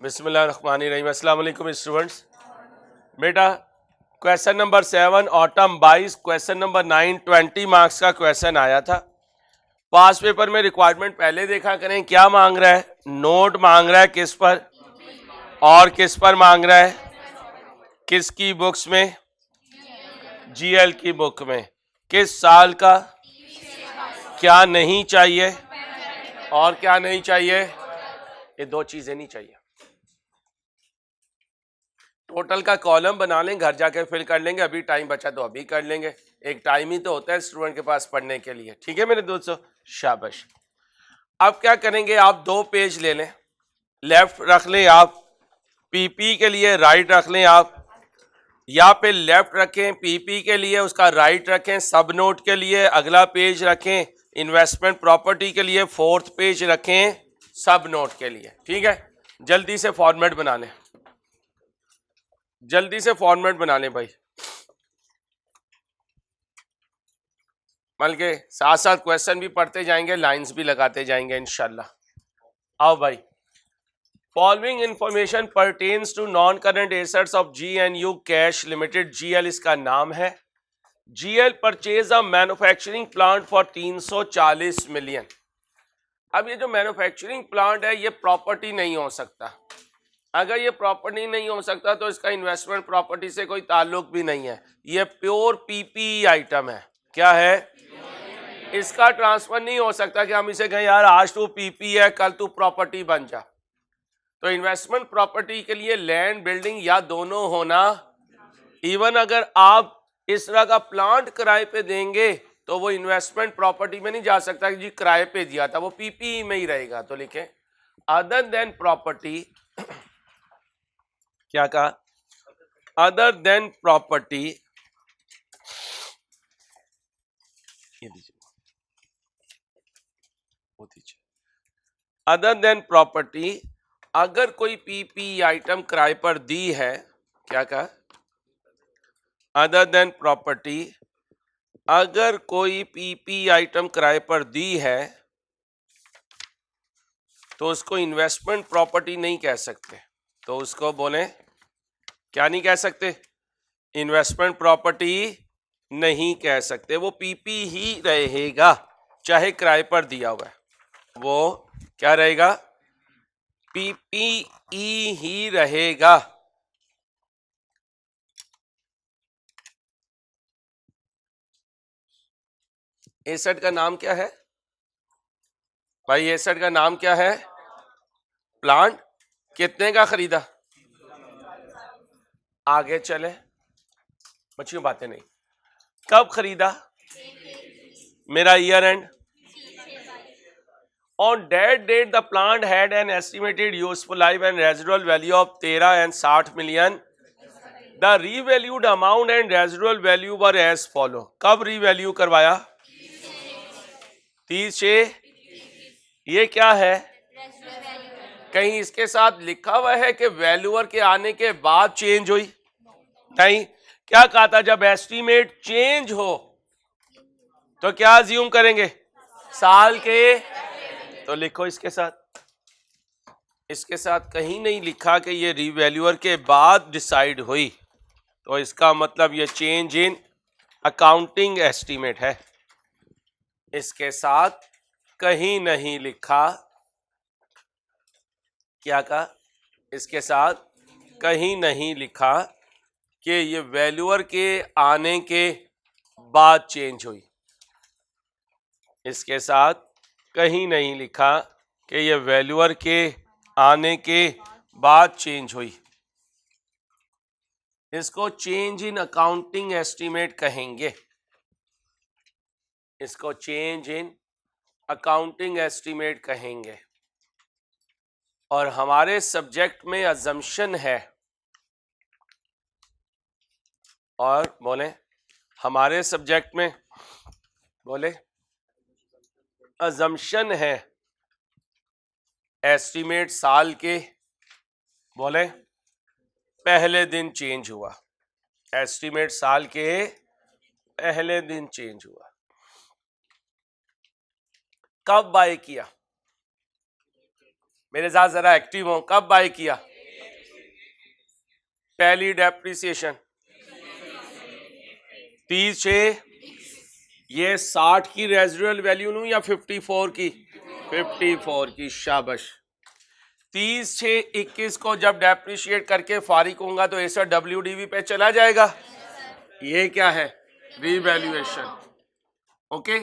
बिस्मिल्लाहिर्रहमानिर्रहीम। अस्सलाम वालेकुम स्टूडेंट्स। बेटा question number 7 autumn 22, question number 9 20 marks का क्वेश्चन आया था। पास पेपर में रिक्वायरमेंट पहले देखा करें, क्या मांग रहा है? नोट मांग रहा है किस पर और किस पर मांग रहा है? किसकी बुक्स में? जीएल की बुक में। किस साल का? क्या नहीं चाहिए और क्या नहीं चाहिए? ये दो चीजें नहीं चाहिए। टोटल का कॉलम बना लें, घर जाकर फिल कर लेंगे, अभी टाइम बचा तो अभी कर लेंगे। एक टाइम ही तो होता है स्टूडेंट के पास पढ़ने के लिए। ठीक है मेरे दोस्तों, शाबाश। अब क्या करेंगे, आप 2 पेज ले लें, लेफ्ट रख लें आप, पीपी के लिए राइट रख लें आप, या पे लेफ्ट रखें पीपी के लिए, उसका राइट रखें सब नोट के लिए, अगला पेज रखें इन्वेस्टमेंट प्रॉपर्टी के लिए, 4th पेज रखें सब नोट के लिए। ठीक है, जल्दी से फॉर्मेट बना लें, जल्दी से फॉर्मेट बना लें भाई। बल्कि साथ साथ क्वेश्चन भी पढ़ते जाएंगे, लाइंस भी लगाते जाएंगे इंशाल्लाह। आओ भाई, following information pertains to non current assets of GNU cash limited. GL इसका नाम है। GL purchase a manufacturing plant for 340 million. अब ये जो मैन्युफैक्चरिंग प्लांट है ये प्रॉपर्टी नहीं हो सकता। अगर ये प्रॉपर्टी नहीं हो सकता तो इसका इन्वेस्टमेंट प्रॉपर्टी से कोई ताल्लुक भी नहीं है। ये प्योर पीपी आइटम है। क्या है? इसका ट्रांसफर नहीं हो सकता कि हम इसे कहें यार आज तू पीपी है कल तू प्रॉपर्टी बन जा। तो इन्वेस्टमेंट प्रॉपर्टी के लिए लैंड बिल्डिंग या दोनों होना। इवन अगर आप इस तरह का प्लांट किराए पे देंगे तो वो इन्वेस्टमेंट प्रॉपर्टी में नहीं जा सकता कि जी किराए पे दिया था, वो पीपी में ही रहेगा। तो लिखें अदर देन प्रॉपर्टी। क्या कहा? Other than property. ये दीजिए, वो दीजिए। अदर देन प्रॉपर्टी, अगर कोई पीपी आइटम किराए पर दी है। क्या कहा? अदर देन प्रॉपर्टी, अगर कोई पीपी आइटम किराए पर दी है तो उसको इन्वेस्टमेंट प्रॉपर्टी नहीं कह सकते। तो उसको बोले क्या नहीं कह सकते? इन्वेस्टमेंट प्रॉपर्टी नहीं कह सकते। वो पीपी ही रहेगा चाहे किराए पर दिया हुआ है। वो क्या रहेगा? पीपीई ही रहेगा। एसेट का नाम क्या है भाई? एसेट का नाम क्या है? प्लांट। कितने का खरीदा? आगे चले, बच्चियों बातें नहीं। कब खरीदा? मेरा year and. On that date, the plant had an estimated useful life and residual value of 13 and 60 million. The revalued amount and residual value were as follow. कब revalue करवाया? 30। ये क्या है? कहीं इसके साथ लिखा हुआ है कि वैल्यूअर के आने के बाद चेंज हुई? नहीं। क्या कहा था? जब एस्टीमेट चेंज हो तो क्या अज्यूम करेंगे? साल के। तो लिखो इसके साथ, इसके साथ कहीं नहीं लिखा कि ये रिवैल्यूअर के बाद डिसाइड हुई, तो इसका मतलब ये चेंज इन अकाउंटिंग एस्टीमेट है। इसके साथ कहीं नहीं लिखा। क्या कहा? इसके साथ कहीं नहीं लिखा कि ये वैल्यूअर के आने के बाद चेंज हुई। इसके साथ कहीं नहीं लिखा कि ये वैल्यूअर के आने के बाद चेंज हुई। इसको चेंज इन अकाउंटिंग एस्टीमेट कहेंगे। इसको चेंज इन अकाउंटिंग एस्टीमेट कहेंगे। और हमारे सब्जेक्ट में अजम्पशन है, और बोले हमारे सब्जेक्ट में बोले अजम्पशन है एस्टीमेट साल के बोले पहले दिन चेंज हुआ। एस्टीमेट साल के पहले दिन चेंज हुआ। कब बाय किया? मेरे साथ जरा एक्टिव हो। कब बाय किया? पहली डेप्रिसिएशन 30/6, ये 60 की रेजिडुअल वैल्यू लूं या 54 की? 54 की, शाबाश। 30/6/21 को जब डेप्रिशिएट करके फारिग होऊंगा तो ऐसा WDV पे चला जाएगा। ये क्या है? रीवैल्यूएशन। ओके,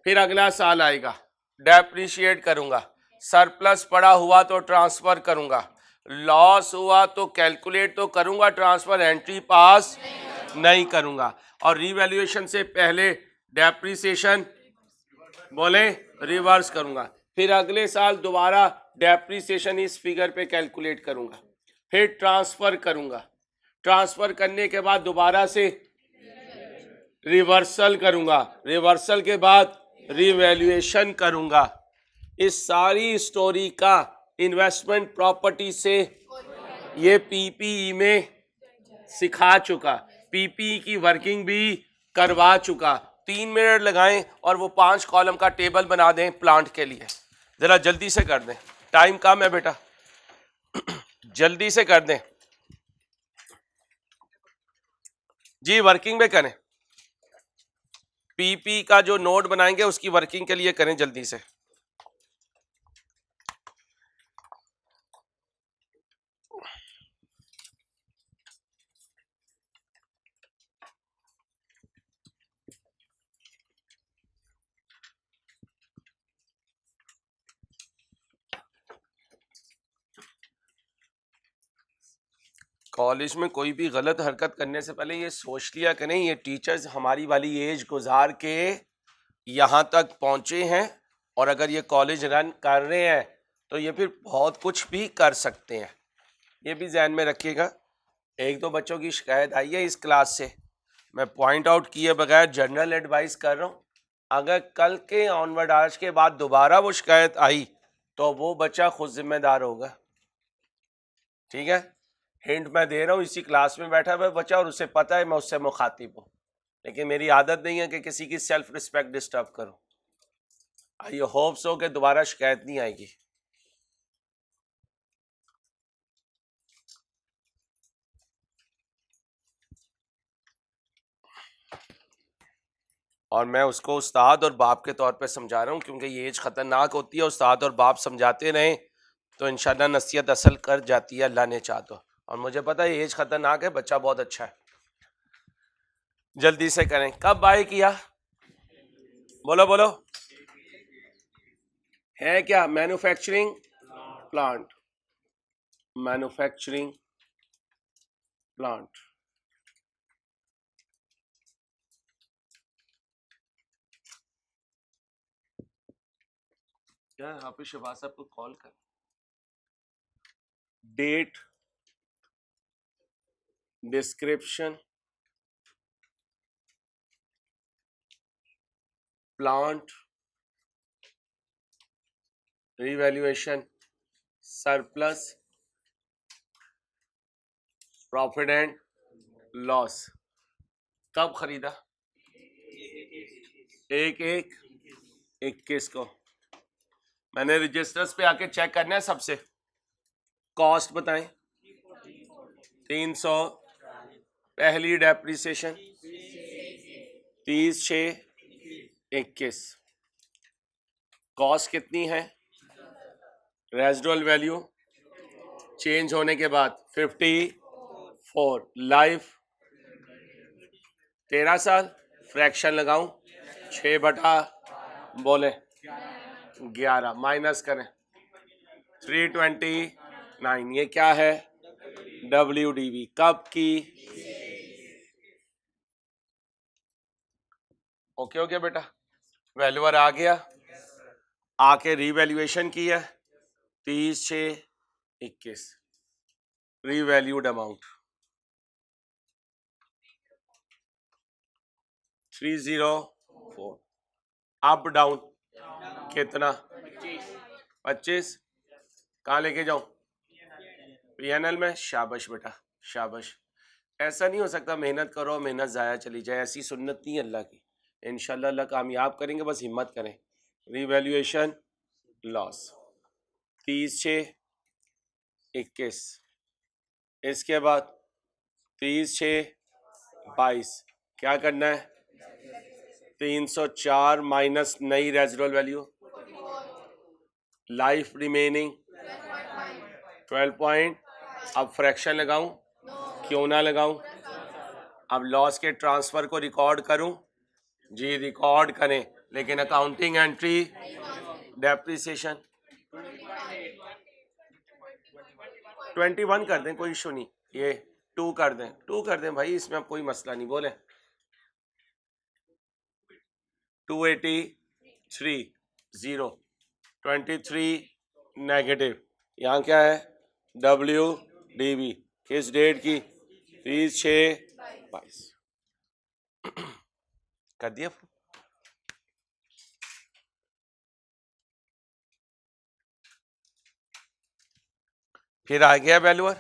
फिर अगला साल आएगा, डेप्रिशिएट करूंगा, सरप्लस पड़ा हुआ तो ट्रांसफर करूंगा, लॉस हुआ तो कैलकुलेट तो करूंगा, ट्रांसफर एंट्री पास नहीं करूंगा। और रीवैल्यूएशन से पहले डेप्रिसिएशन बोले रिवर्स करूंगा, फिर अगले साल दोबारा डेप्रिसिएशन इस फिगर पे कैलकुलेट करूंगा, फिर ट्रांसफर करूंगा, ट्रांसफर करने के बाद दोबारा से रिवर्सल करूंगा, रिवर्सल के बाद रिवैल्यूएशन करूंगा। इस सारी स्टोरी का इन्वेस्टमेंट प्रॉपर्टी से ये पीपीई में सिखा चुका, पीपीई की वर्किंग भी करवा चुका। 3 मिनट लगाएं और वो 5 कॉलम का टेबल बना दें प्लांट के लिए। जरा जल्दी से कर दें, टाइम कम है बेटा, जल्दी से कर दें जी, वर्किंग में करें। पीपी का जो नोट बनाएंगे उसकी वर्किंग के लिए करें जल्दी से। कॉलेज में कोई भी गलत हरकत करने से पहले ये सोच लिया करें, ये टीचर्स हमारी वाली एज गुजार के यहाँ तक पहुँचे हैं और अगर ये कॉलेज रन कर रहे हैं तो ये फिर बहुत कुछ भी कर सकते हैं। ये भी ध्यान में रखिएगा। एक दो बच्चों की शिकायत आई है इस क्लास से, मैं पॉइंट आउट किए बगैर जनरल एडवाइस कर रहा हूँ। अगर कल के ऑनवर्ड आज के बाद दोबारा वो शिकायत आई तो वो बच्चा खुद जिम्मेदार होगा, ठीक है? हिंट मैं दे रहा हूँ, इसी क्लास में बैठा हुआ बच्चा और उसे पता है मैं उससे मुखातिब हूँ, लेकिन मेरी आदत नहीं है कि किसी की सेल्फ रिस्पेक्ट डिस्टर्ब करूँ। आई होप सो कि दोबारा शिकायत नहीं आएगी। और मैं उसको उस्ताद और बाप के तौर पे समझा रहा हूँ, क्योंकि ये एज ख़तरनाक होती है। उस्ताद और बाप समझाते रहें तो इंशाल्लाह नसीहत असल कर जाती है, अल्लाह ने चाह तो। और मुझे पता है एज ख़तरनाक है, बच्चा बहुत अच्छा है। जल्दी से करें। कब बाय किया? बोलो बोलो। है क्या? Manufacturing plant, manufacturing plant. क्या हाफिज शहबाज साहब को कॉल कर, date, description, plant, revaluation, surplus, profit and loss. कब खरीदा? 1/1/21 को। मैंने रजिस्टर्स पे आके चेक करना है सबसे। कॉस्ट बताएं। 300, पहली डेप्रिसिएशन 30/6/21। कॉस्ट कितनी है? रेजिडुअल वैल्यू चेंज होने के बाद 54, लाइफ 13 साल, फ्रैक्शन लगाऊं 6 बोले 11, माइनस करें 329। ये क्या है? WDV। कब की? ओके हो गया बेटा? वैल्यूअर आ गया, आके रीवैल्यूएशन की है 30/6/21, रीवैल्यूड अमाउंट 304। अप डाउन कितना? 25। कहाँ लेके जाऊं? PNL में। शाबाश बेटा, शाबाश। ऐसा नहीं हो सकता मेहनत करो मेहनत ज़ाया चली जाए, ऐसी सुन्नत नहीं अल्लाह की। इंशाल्लाह अल्लाह कामयाब करेंगे, बस हिम्मत करें। Revaluation loss 30/6/21। इसके बाद 30/6 = 22। क्या करना है? 304 माइनस नई residual value, life remaining 12 point. अब फ्रैक्शन लगाऊं? क्यों ना लगाऊं? अब लॉस के ट्रांसफर को रिकॉर्ड करूं? जी रिकॉर्ड करें, लेकिन अकाउंटिंग एंट्री डेप्रिसिएशन 21 कर दें, कोई इशू नहीं। ये 2 कर दें, 2 कर दें भाई, इसमें अब कोई मसला नहीं। बोले 283 0 23 नेगेटिव। यहाँ क्या है? WDV किस डेट की? 30/6/22 कर दिया। फिर आ गया वैल्यूअर,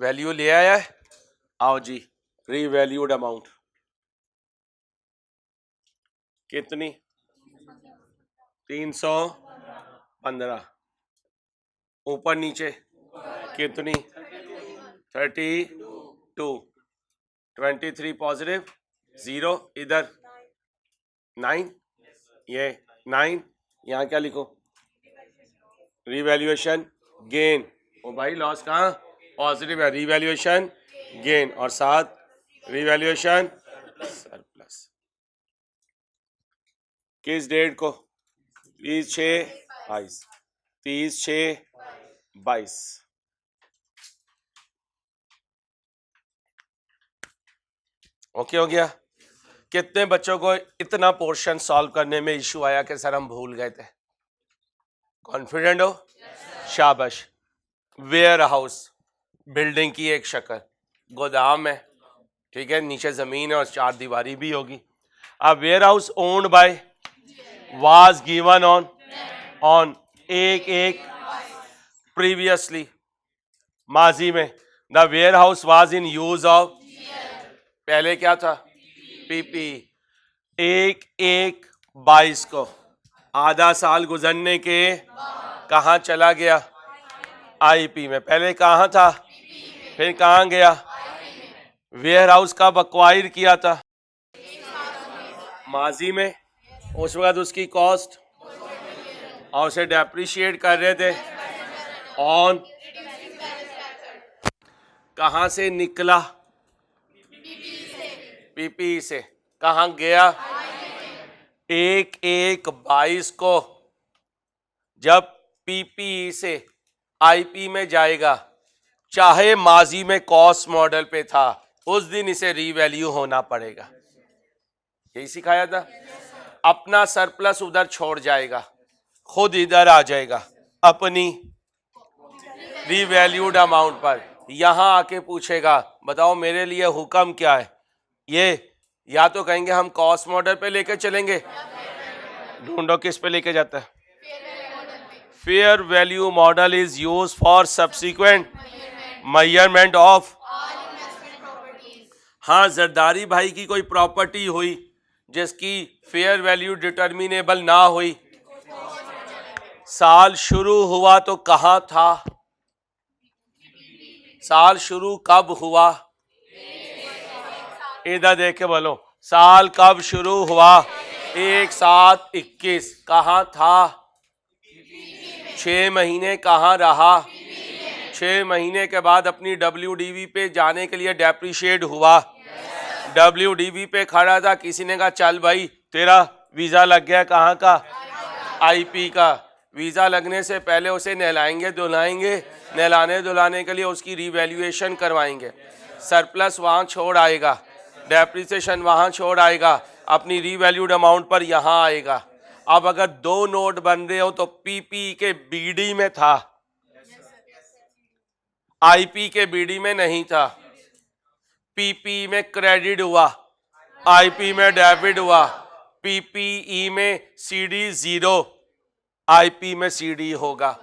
वैल्यू ले आया है। आओ जी, रीवैल्यूड अमाउंट कितनी? 315। ऊपर नीचे कितनी? 32। 23 पॉजिटिव, 0 इधर 9, ये 9। यहाँ क्या लिखो? Revaluation gain. ओ भाई लॉस कहाँ? पॉजिटिव है, रीवैल्यूएशन गेन, और साथ रीवैल्यूएशन सरप्लस। किस डेट को? 30/6/22। 30/6/22। ओके हो गया? कितने बच्चों को इतना पोर्शन सॉल्व करने में इशू आया कि सर हम भूल गए थे? कॉन्फिडेंट हो? शाबाश। वेयर हाउस, बिल्डिंग की एक शक्ल, गोदाम है, ठीक है, नीचे जमीन है और 4 दीवारी भी होगी। अब warehouse owned by, was given on 1/1 previously, माजी में। The warehouse was in use of, पहले क्या था? PP। 1/1/22 को, आधा साल गुजरने के कहाँ चला गया? IP में। पहले कहाँ था? फिर कहाँ गया? वेयर हाउस कब एक्वायर किया था? माजी में। उस वक्त उसकी कॉस्ट और उसे डेप्रिशिएट कर रहे थे ऑन, कहाँ से निकला? PP से। कहाँ गया? 1/1/22 को जब PP से IP में जाएगा, चाहे माजी में कॉस्ट मॉडल पे था, उस दिन इसे रीवैल्यू होना पड़ेगा। यही सिखाया था। अपना सरप्लस उधर छोड़ जाएगा, खुद इधर आ जाएगा अपनी रीवैल्यूड अमाउंट पर। यहां आके पूछेगा बताओ मेरे लिए हुक्म क्या है? ये या तो कहेंगे हम कॉस्ट मॉडल पे लेके चलेंगे, ढूंढो किस पे लेके जाता है? Fair value model is use for subsequent measurement of. हाँ, जरदारी भाई की कोई प्रॉपर्टी हुई जिसकी फेयर वैल्यू डिटर्मिनेबल ना हुई, साल शुरू हुआ तो कहाँ था? साल शुरू कब हुआ? इधर देख के बोलो, साल कब शुरू हुआ? 1/7/21। कहाँ था? 6 महीने कहाँ रहा? 6 महीने के बाद अपनी WDV पे जाने के लिए डेप्रिशिएट हुआ। WDV पे खड़ा था, किसी ने कहा चल भाई तेरा वीजा लग गया, कहाँ का? IP का। वीजा लगने से पहले उसे नहलाएंगे धुलाएंगे, नहलाने धुलाने के लिए उसकी रीवैल्यूएशन करवाएंगे, सरप्लस वहाँ छोड़ आएगा, डेप्रिसिएशन वहाँ छोड़ आएगा, अपनी रीवैल्यूड अमाउंट पर यहाँ आएगा। अब अगर 2 नोट बन रहे हो तो PP के BD में था, IP के BD में नहीं था। PP में क्रेडिट हुआ, IP में डेबिट हुआ, PPE में CD 0, IP में CD होगा।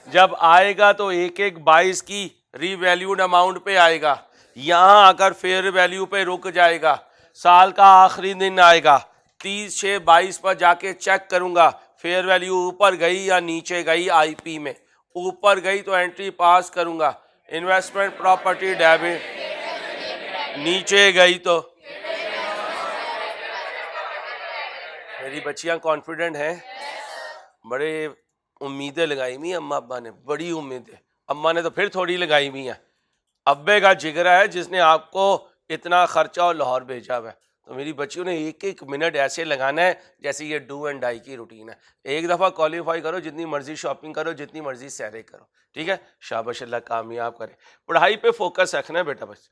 जब आएगा तो 1/1/22 की रीवैल्यूड अमाउंट पे आएगा, यहां आकर फेयर वैल्यू पे रुक जाएगा। साल का आखिरी दिन आएगा, 30/6/22 पर जाके चेक करूंगा फेयर वैल्यू ऊपर गई या नीचे गई। IP में ऊपर गई तो एंट्री पास करूंगा, इन्वेस्टमेंट प्रॉपर्टी डेबिट, नीचे गई तो मेरी बच्चियां कॉन्फिडेंट हैं, बड़े उम्मीदें लगाई हुई अम्मा अब्बा ने, बड़ी उम्मीदें। अम्मा ने तो फिर थोड़ी लगाई हुई है, अब्बे का जिगरा है जिसने आपको इतना खर्चा और लाहौर भेजा हुआ है। तो मेरी बच्चियों ने एक एक मिनट ऐसे लगाना है जैसे ये डू एंड डाई की रूटीन है। एक दफ़ा क्वालिफाई करो, जितनी मर्जी शॉपिंग करो, जितनी मर्जी सैरे करो, ठीक है। शाबाश, अल्लाह कामयाब करे। पढ़ाई पे फोकस रखना है बेटा बस।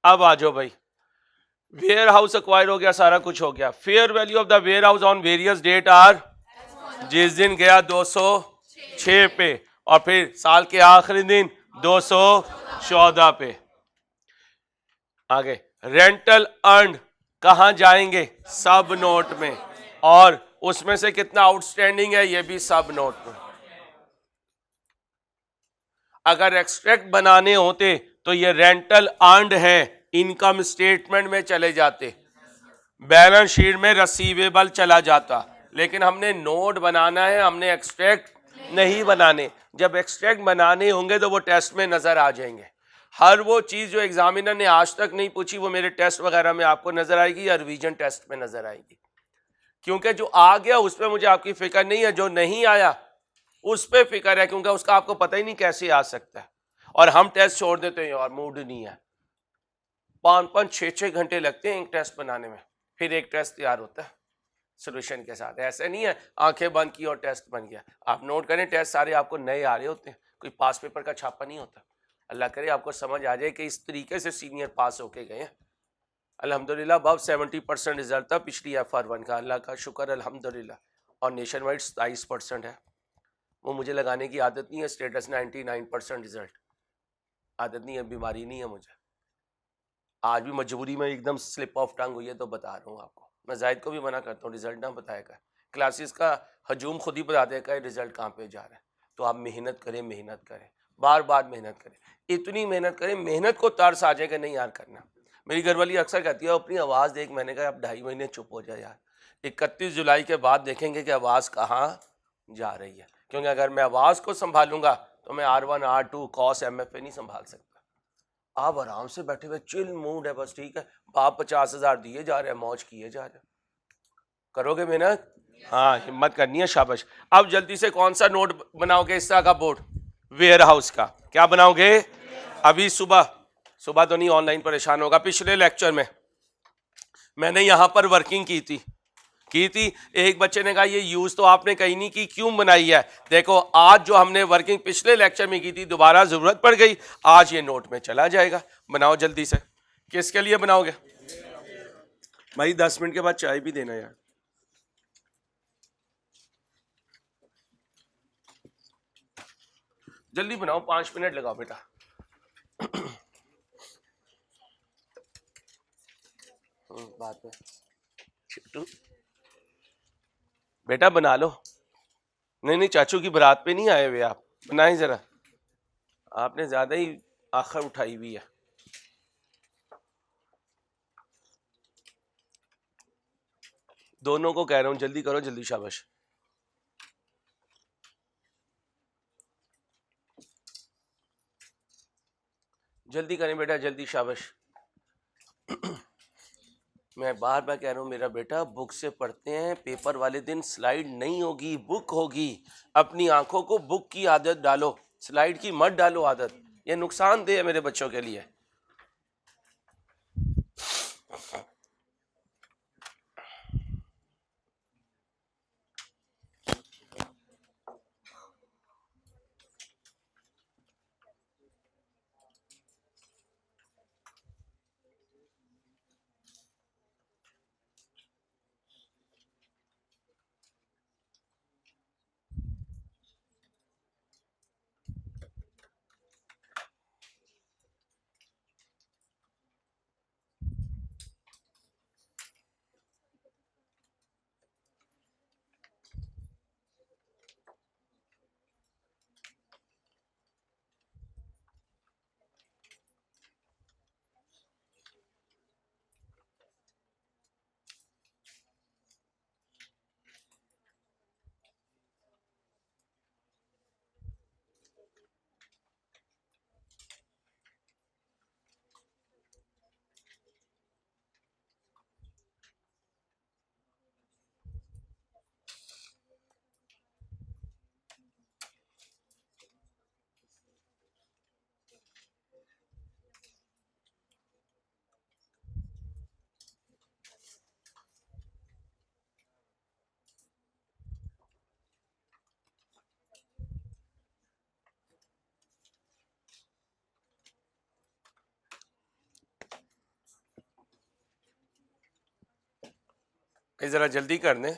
अब आ जाओ भाई, वेयर हाउस एक्वायर हो गया, सारा कुछ हो गया। Fair value of the warehouse on various date are, जिस दिन गया 206 पे, और फिर साल के आखिरी दिन 214 पे। आगे रेंटल अर्न कहां जाएंगे, सब नोट में, और उसमें से कितना आउटस्टैंडिंग है ये भी सब नोट में। अगर एक्सट्रैक्ट बनाने होते तो ये रेंटल अर्नड है इनकम स्टेटमेंट में चले जाते, बैलेंस शीट में रिसीवेबल चला जाता, लेकिन हमने नोट बनाना है, हमने एक्सट्रैक्ट नहीं बनाने। जब एक्सट्रैक्ट बनाने होंगे तो वो टेस्ट में नजर आ जाएंगे। हर वो चीज जो एग्जामिनर ने आज तक नहीं पूछी वो मेरे टेस्ट वगैरह में आपको नजर आएगी या रिवीजन टेस्ट में नजर आएगी, क्योंकि जो आ गया उस पर मुझे आपकी फिक्र नहीं है, जो नहीं आया उस पर फिक्र है, क्योंकि उसका आपको पता ही नहीं कैसे आ सकता है। और हम टेस्ट छोड़ देते हैं और मूड नहीं है, 5-5 6-6 घंटे लगते हैं एक टेस्ट बनाने में, फिर एक टेस्ट तैयार होता है सोल्यूशन के साथ। ऐसे नहीं है आंखें बंद की और टेस्ट बन गया। आप नोट करें, टेस्ट सारे आपको नए आ रहे होते हैं, कोई पास पेपर का छापा नहीं होता। अल्लाह करे आपको समझ आ जाए कि इस तरीके से सीनियर पास होके गए हैं। अल्हम्दुलिल्लाह अब 70% रिजल्ट था पिछली FR1 का, अल्लाह का शुक्र अल्हम्दुलिल्लाह, और नेशन वाइड 27% है। वो मुझे लगाने की आदत नहीं है, स्टेटस 99% रिजल्ट, आदत नहीं है, बीमारी नहीं है मुझे। आज भी मजबूरी में एकदम स्लिप ऑफ टंग हुई है तो बता रहा हूँ आपको। मैं जाहिद को भी मना करता हूँ रिजल्ट ना बताएगा, क्लासेस का हजूम खुद ही बता देगा रिजल्ट कहाँ पे जा रहा है। तो आप मेहनत करें, मेहनत करें, बार बार मेहनत करें, इतनी मेहनत करें मेहनत को तरस आ जाएगा नहीं यार करना। मेरी घरवाली अक्सर कहती है अपनी आवाज़ देख, मैंने कहा आप 2.5 महीने चुप हो जाए यार, 31 जुलाई के बाद देखेंगे कि आवाज़ कहाँ जा रही है, क्योंकि अगर मैं आवाज़ को संभालूंगा तो मैं R1 R2 कॉस MFA नहीं संभाल सकता। आप आराम से बैठे हुए चिल मूड है बस, ठीक है, आप 50,000 दिए जा रहे हैं, मौज किए जा रहे हैं, करोगे मेहनत, हाँ हिम्मत करनी है, शाबाश। अब जल्दी से कौन सा नोट बनाओगे इस तरह का बोर्ड, वेयर हाउस का क्या बनाओगे। अभी सुबह सुबह तो नहीं, ऑनलाइन परेशान होगा, पिछले लेक्चर में मैंने यहां पर वर्किंग की थी। एक बच्चे ने कहा ये यूज तो आपने कहीं नहीं की, क्यों बनाई है। देखो आज जो हमने वर्किंग पिछले लेक्चर में की थी दोबारा जरूरत पड़ गई, आज ये नोट में चला जाएगा। बनाओ जल्दी से, किसके लिए बनाओगे भाई, 10 मिनट के बाद चाय भी देना यार। जल्दी बनाओ, 5 मिनट लगाओ बेटा। बात में छिट्टू बेटा बना लो। नहीं नहीं, चाचू की बारात पे नहीं आए हुए आप, बनाए जरा, आपने ज्यादा ही आखिर उठाई हुई है। दोनों को कह रहा हूं जल्दी करो, जल्दी, शाबाश। जल्दी करें बेटा, जल्दी, शाबाश। मैं बार बार कह रहा हूँ मेरा बेटा, बुक से पढ़ते हैं, पेपर वाले दिन स्लाइड नहीं होगी, बुक होगी। अपनी आंखों को बुक की आदत डालो, स्लाइड की मत डालो आदत, ये नुकसानदेह है मेरे बच्चों के लिए। भाई जरा जल्दी कर दें।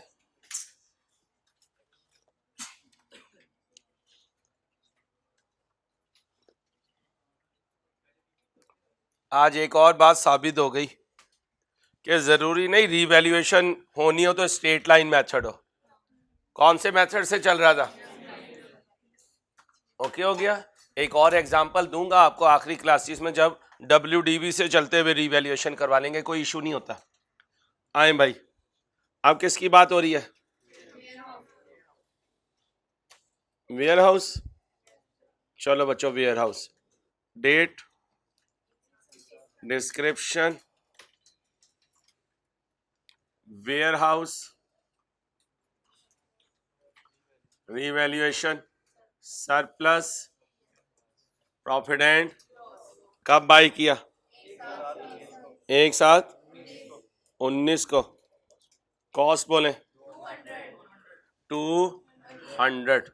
आज एक और बात साबित हो गई कि जरूरी नहीं रीवैल्यूएशन होनी हो तो स्ट्रेट लाइन मेथड हो। कौन से मेथड से चल रहा था? ओके हो गया। एक और एग्जांपल दूंगा आपको आखिरी क्लासेस में, जब WDV से चलते हुए रीवैल्यूएशन करवा लेंगे, कोई इशू नहीं होता। आए भाई, अब किसकी बात हो रही है? Warehouse. चलो बच्चों, warehouse, date, description, warehouse, revaluation, surplus, profit and. कब बाय किया? एक साथ 19 को। कॉस्ट बोले 200।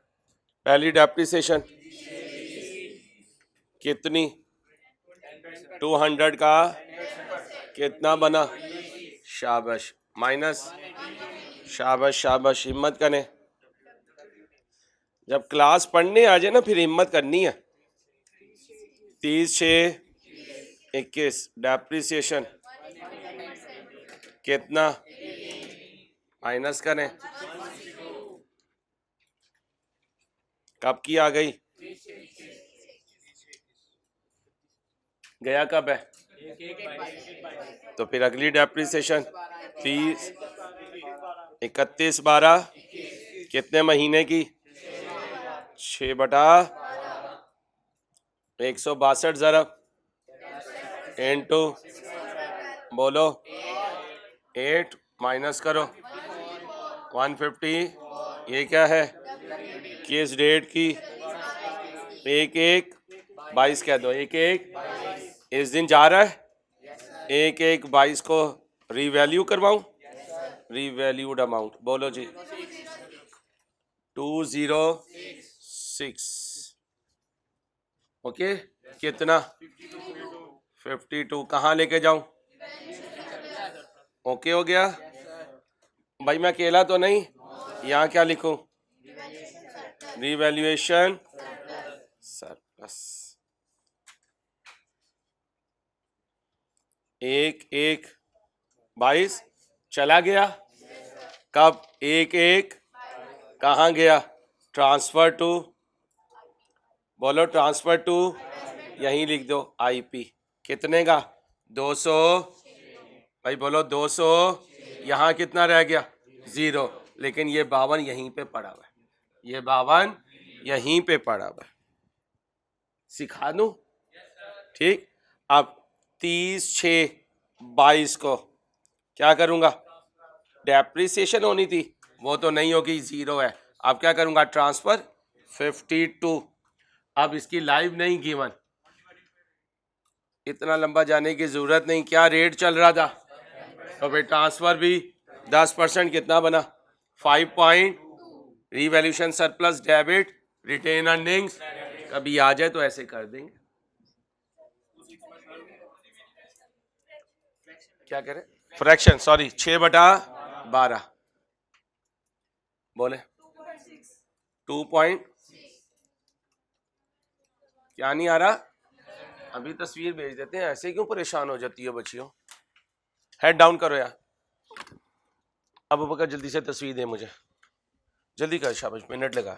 पहली डेप्रिसिएशन कितनी? 200 का कितना बना? शाबाश, माइनस। शाबाश शाबाश, हिम्मत करें। जब क्लास पढ़ने आ जाए ना फिर हिम्मत करनी है। 30 6 21। डेप्रिसिएशन कितना? माइनस करें। कब की आ गई? गया कब है? तो फिर अगली डेप्रिसिएशन 30 31 12 कितने महीने की? 6/162 ज़रब इंटू, बोलो 8, माइनस करो 150। ये क्या है? किस डेट की? 1/1/22 कह दो। 1/1 इस दिन जा रहा है। 1/1/22 को रीवैल्यू करवाऊं? रीवैल्यूड अमाउंट बोलो जी। 206। ओके, कितना? 52। कहाँ लेके जाऊं? ओके हो गया भाई। मैं अकेला तो नहीं? यहाँ क्या लिखूं? Revaluation surplus. 1/1/22 चला गया। कब? 1/1 कहाँ गया? ट्रांसफर टू, बोलो ट्रांसफर टू, यहीं लिख दो IP। कितने का? 200। भाई बोलो 200। यहाँ कितना रह गया? 0। लेकिन ये 52 यहीं पे पड़ा हुआ है। ये 52 यहीं पे पड़ा हुआ है। सिखा दूं? ठीक। अब 30/6/22 को क्या करूंगा? डेप्रिसिएशन होनी थी, वो तो नहीं होगी, 0 है। अब क्या करूंगा? ट्रांसफर 52। अब इसकी लाइव नहीं गिवन, इतना लंबा जाने की जरूरत नहीं। क्या रेट चल रहा था? तो फिर ट्रांसफर भी 10%। कितना बना? 5 revaluation surplus debit retain earnings. कभी आ जाए तो ऐसे कर देंगे। क्या करें? फ्रैक्शन, सॉरी, 6/12 बोले 2 पॉइंट। क्या नहीं आ रहा? अभी तस्वीर भेज देते हैं। ऐसे क्यों परेशान हो जाती है बच्चियों? हेड डाउन करो यार। अब बकर जल्दी से तस्वीर दे मुझे, जल्दी कर। शाबाश, मिनट लगा।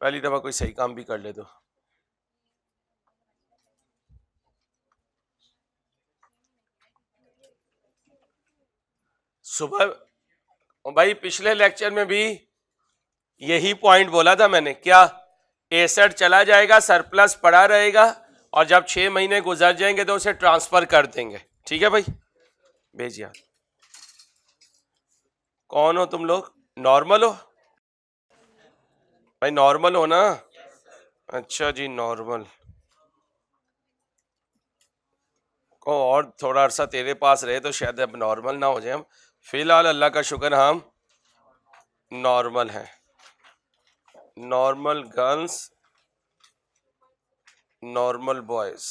पहली दफा कोई सही काम भी कर ले तो। सुबह भाई पिछले लेक्चर में भी यही पॉइंट बोला था मैंने। क्या? एसेट चला जाएगा, सरप्लस पड़ा रहेगा, और जब 6 महीने गुजर जाएंगे तो उसे ट्रांसफर कर देंगे। ठीक है भाई, भेजिए। कौन हो तुम लोग? नॉर्मल हो भाई? नॉर्मल हो ना? अच्छा जी, नॉर्मल को और थोड़ा अरसा तेरे पास रहे तो शायद अब नॉर्मल ना हो जाए हम। फिलहाल अल्लाह का शुक्र हम नॉर्मल हैं। Normal girls, normal boys.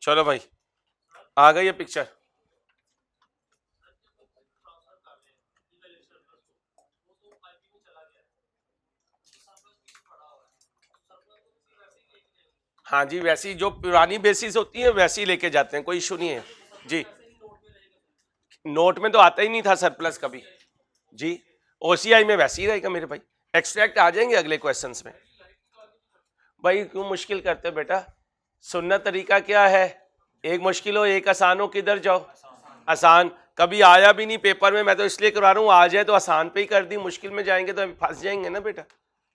चलो भाई, आ गई ये पिक्चर। हाँ जी, वैसी जो पुरानी बेसिस होती है वैसी लेके जाते हैं, कोई इशू नहीं है जी। नोट में तो आता ही नहीं था सरप्लस कभी जी, ओसीआई में वैसे ही रहेगा मेरे भाई। एक्सट्रैक्ट आ जाएंगे अगले क्वेश्चंस में। भाई क्यों मुश्किल करते हो बेटा, सुनना तरीका क्या है, एक मुश्किल हो एक आसान हो, किधर जाओ आसान। कभी आया भी नहीं पेपर में, मैं तो इसलिए करा रहा हूँ आ जाए तो आसान पे ही कर दी, मुश्किल में जाएंगे तो फंस जाएंगे ना बेटा।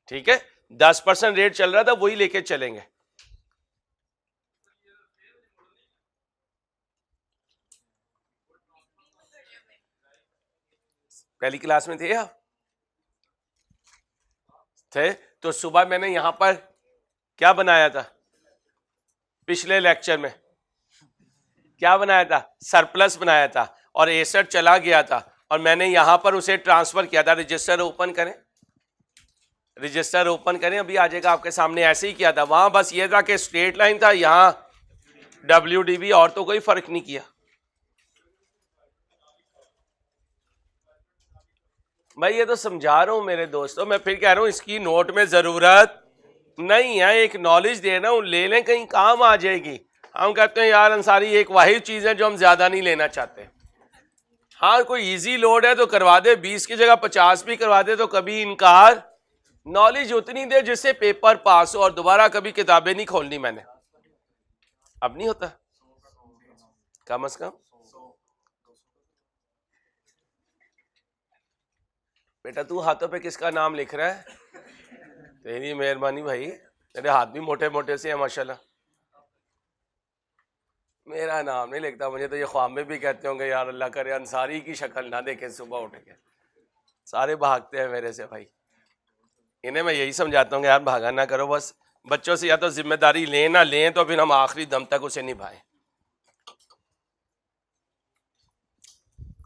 ठीक है, 10% रेट चल रहा था वही लेके चलेंगे। पहली क्लास में थे आप? थे तो सुबह मैंने यहां पर क्या बनाया था, पिछले लेक्चर में क्या बनाया था, सरप्लस बनाया था और एसेट चला गया था और मैंने यहां पर उसे ट्रांसफर किया था। रजिस्टर ओपन करें, रजिस्टर ओपन करें, अभी आ जाएगा आपके सामने। ऐसे ही किया था वहां, बस ये था कि स्ट्रेट लाइन था, यहां WDB, और तो कोई फर्क नहीं किया। भाई ये तो समझा रहा हूं मेरे दोस्तों, मैं फिर कह रहा हूं इसकी नोट में जरूरत नहीं है, एक नॉलेज दे रहा हूं, ले लें कहीं काम आ जाएगी। हम कहते हैं यार अंसारी एक वाहिद चीज है जो हम ज्यादा नहीं लेना चाहते। हाँ कोई इजी लोड है तो करवा दे, 20 की जगह 50 भी करवा दे तो कभी इनकार। नॉलेज उतनी दे जिससे पेपर पास हो, और दोबारा कभी किताबें नहीं खोलनी मैंने, अब नहीं होता कम अज कम। बेटा तू हाथों पे किसका नाम लिख रहा है? तेरी मेहरबानी भाई, तेरे हाथ भी मोटे मोटे से हैं माशाल्लाह। मेरा नाम नहीं लिखता, मुझे तो ये ख्वाब में भी कहते होंगे यार अल्लाह करे अंसारी की शक्ल ना देखे सुबह उठ के, सारे भागते हैं मेरे से भाई। इन्हें मैं यही समझाता हूँ यार भागा ना करो, बस बच्चों से या तो जिम्मेदारी लें ना लें तो फिर हम आखिरी दम तक उसे निभाएं।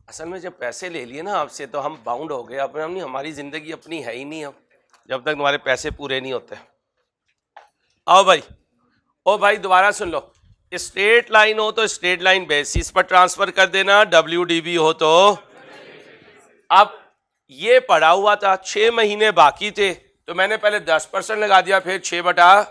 असल में जब पैसे ले लिए ना आपसे तो हम बाउंड हो गए, अब हम नहीं, हमारी जिंदगी अपनी है ही नहीं अब, जब तक तुम्हारे पैसे पूरे नहीं होते। आओ भाई, ओ भाई दोबारा सुन लो, स्ट्रेट लाइन हो तो स्ट्रेट लाइन बेसिस पर ट्रांसफर कर देना, WDB हो तो। अब ये पड़ा हुआ था, 6 महीने बाकी थे तो मैंने पहले 10% लगा दिया, फिर 6/,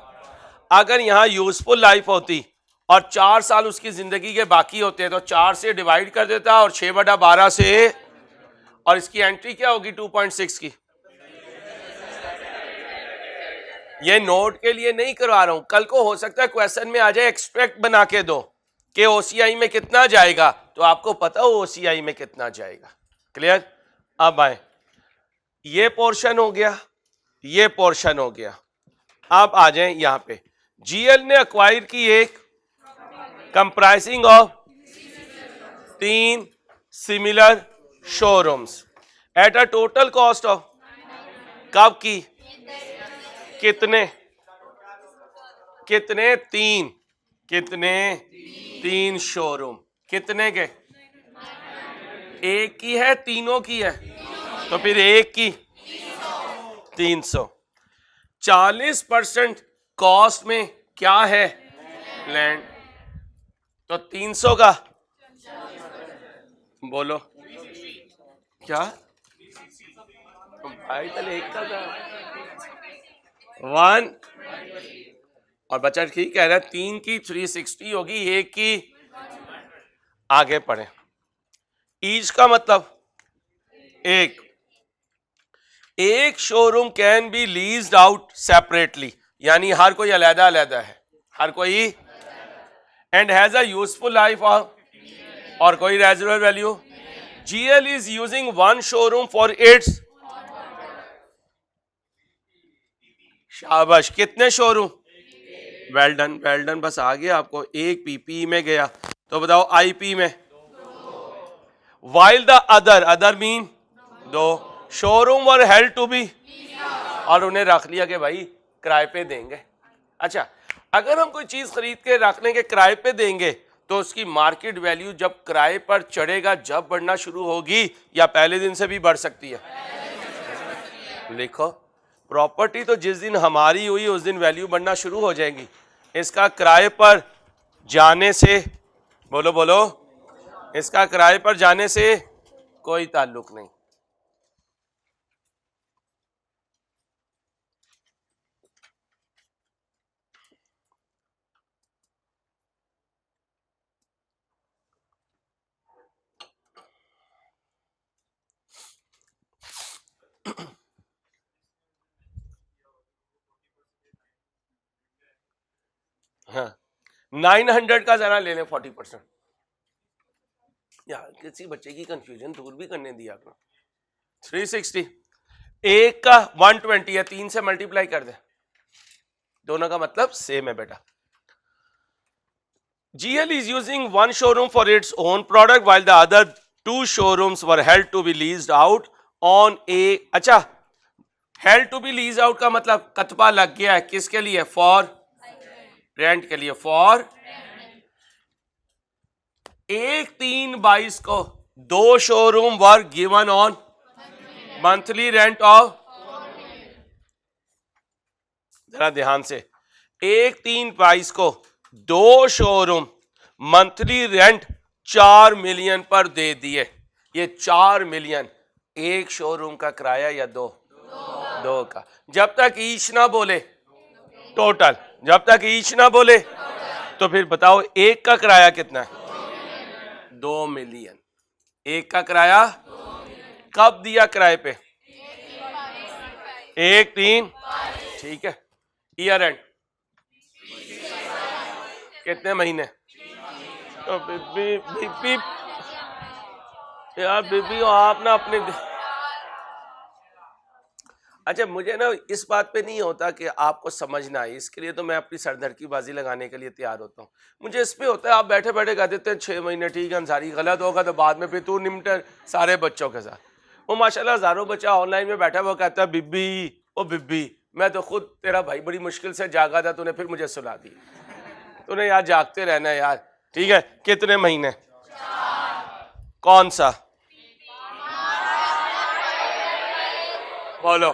अगर यहां यूजफुल लाइफ होती और 4 साल उसकी जिंदगी के बाकी होते तो 4 से डिवाइड कर देता और 6/12 से, और इसकी एंट्री क्या होगी 2.6 की। ये नोट के लिए नहीं करवा रहा हूं, कल को हो सकता है क्वेश्चन में आ जाए एक्सट्रैक्ट बना के दो कि OCI में कितना जाएगा, तो आपको पता हो OCI में कितना जाएगा। क्लियर? अब आए, ये पोर्शन हो गया, ये पोर्शन हो गया। अब आ जाए यहां पे, GL ने अक्वायर की एक comprising of 3 similar showrooms at a total cost of, कब की, कितने कितने 3, कितने 3 शोरूम, कितने के, एक की है तीनों की है, तो फिर एक की 300। 40% कॉस्ट में क्या है, लैंड, तो 300 का बोलो क्या, भाई चले एक का 1, और बच्चा ठीक कह रहा है, 3 की 360 होगी, एक की, आगे पढ़े, ईच का मतलब एक showroom can be leased out separately, यानी हर कोई अलहदा अलहदा है, हर कोई, and has a useful life of, और कोई residual value. GL is using 1 showroom for its, शाबाश, कितने showroom, well done well done, बस आ गया आपको, एक PPE में गया, तो बताओ IP में, while the other mean 2 showroom were held to be, और उन्हें रख लिया कि भाई किराए पे देंगे। अच्छा, अगर हम कोई चीज खरीद के रख लेंगे किराए पे देंगे तो उसकी मार्केट वैल्यू जब किराए पर चढ़ेगा जब बढ़ना शुरू होगी, या पहले दिन से भी बढ़ सकती है। लिखो, प्रॉपर्टी तो जिस दिन हमारी हुई उस दिन वैल्यू बढ़ना शुरू हो जाएगी, इसका किराए पर जाने से, बोलो बोलो, इसका किराए पर जाने से कोई ताल्लुक नहीं। हाँ 900 का जरा ले लें 40%। यार किसी बच्चे की कंफ्यूजन दूर भी करने दिया करो। 360 एक का 120 है, 3 से मल्टीप्लाई कर दे, दोनों का मतलब सेम है बेटा। GL is using one showroom for its own product while the other two showrooms were held to be leased out on a अच्छा held to be leased out का मतलब कतबा लग गया है किसके लिए? फॉर रेंट के लिए, फॉर 1/3/22 को दो showroom were given on monthly rent of, जरा ध्यान से, 1/3/22 को दो शोरूम मंथली रेंट 4 मिलियन पर दे दिए। ये 4 मिलियन एक शोरूम का किराया या दो का, जब तक ईच ना बोले टोटल, जब तक ईच ना बोले तो फिर बताओ एक का किराया कितना है? 2 मिलियन। एक का किराया कब दिया किराए पे? 1/3, ठीक है। ईयर एंड कितने महीने? तो बीबी यार बीबी आप ना अपने, अच्छा मुझे ना इस बात पे नहीं होता कि आपको समझना है, इसके लिए तो मैं अपनी सरदर्द की बाजी लगाने के लिए तैयार होता हूँ। मुझे इस पे होता है आप बैठे बैठे कह देते हैं 6 महीने ठीक है, अंसारी गलत होगा तो बाद में फिर तू निमटर सारे बच्चों के साथ। वो माशाल्लाह हजारों बच्चा ऑनलाइन में बैठा वो कहता है बिब्बी ओ बिब्बी, मैं तो खुद तेरा भाई बड़ी मुश्किल से जागा था, तूने फिर मुझे सुला दी। तूने यार जागते रहना है यार, ठीक है। कितने महीने? कौन सा? बोलो।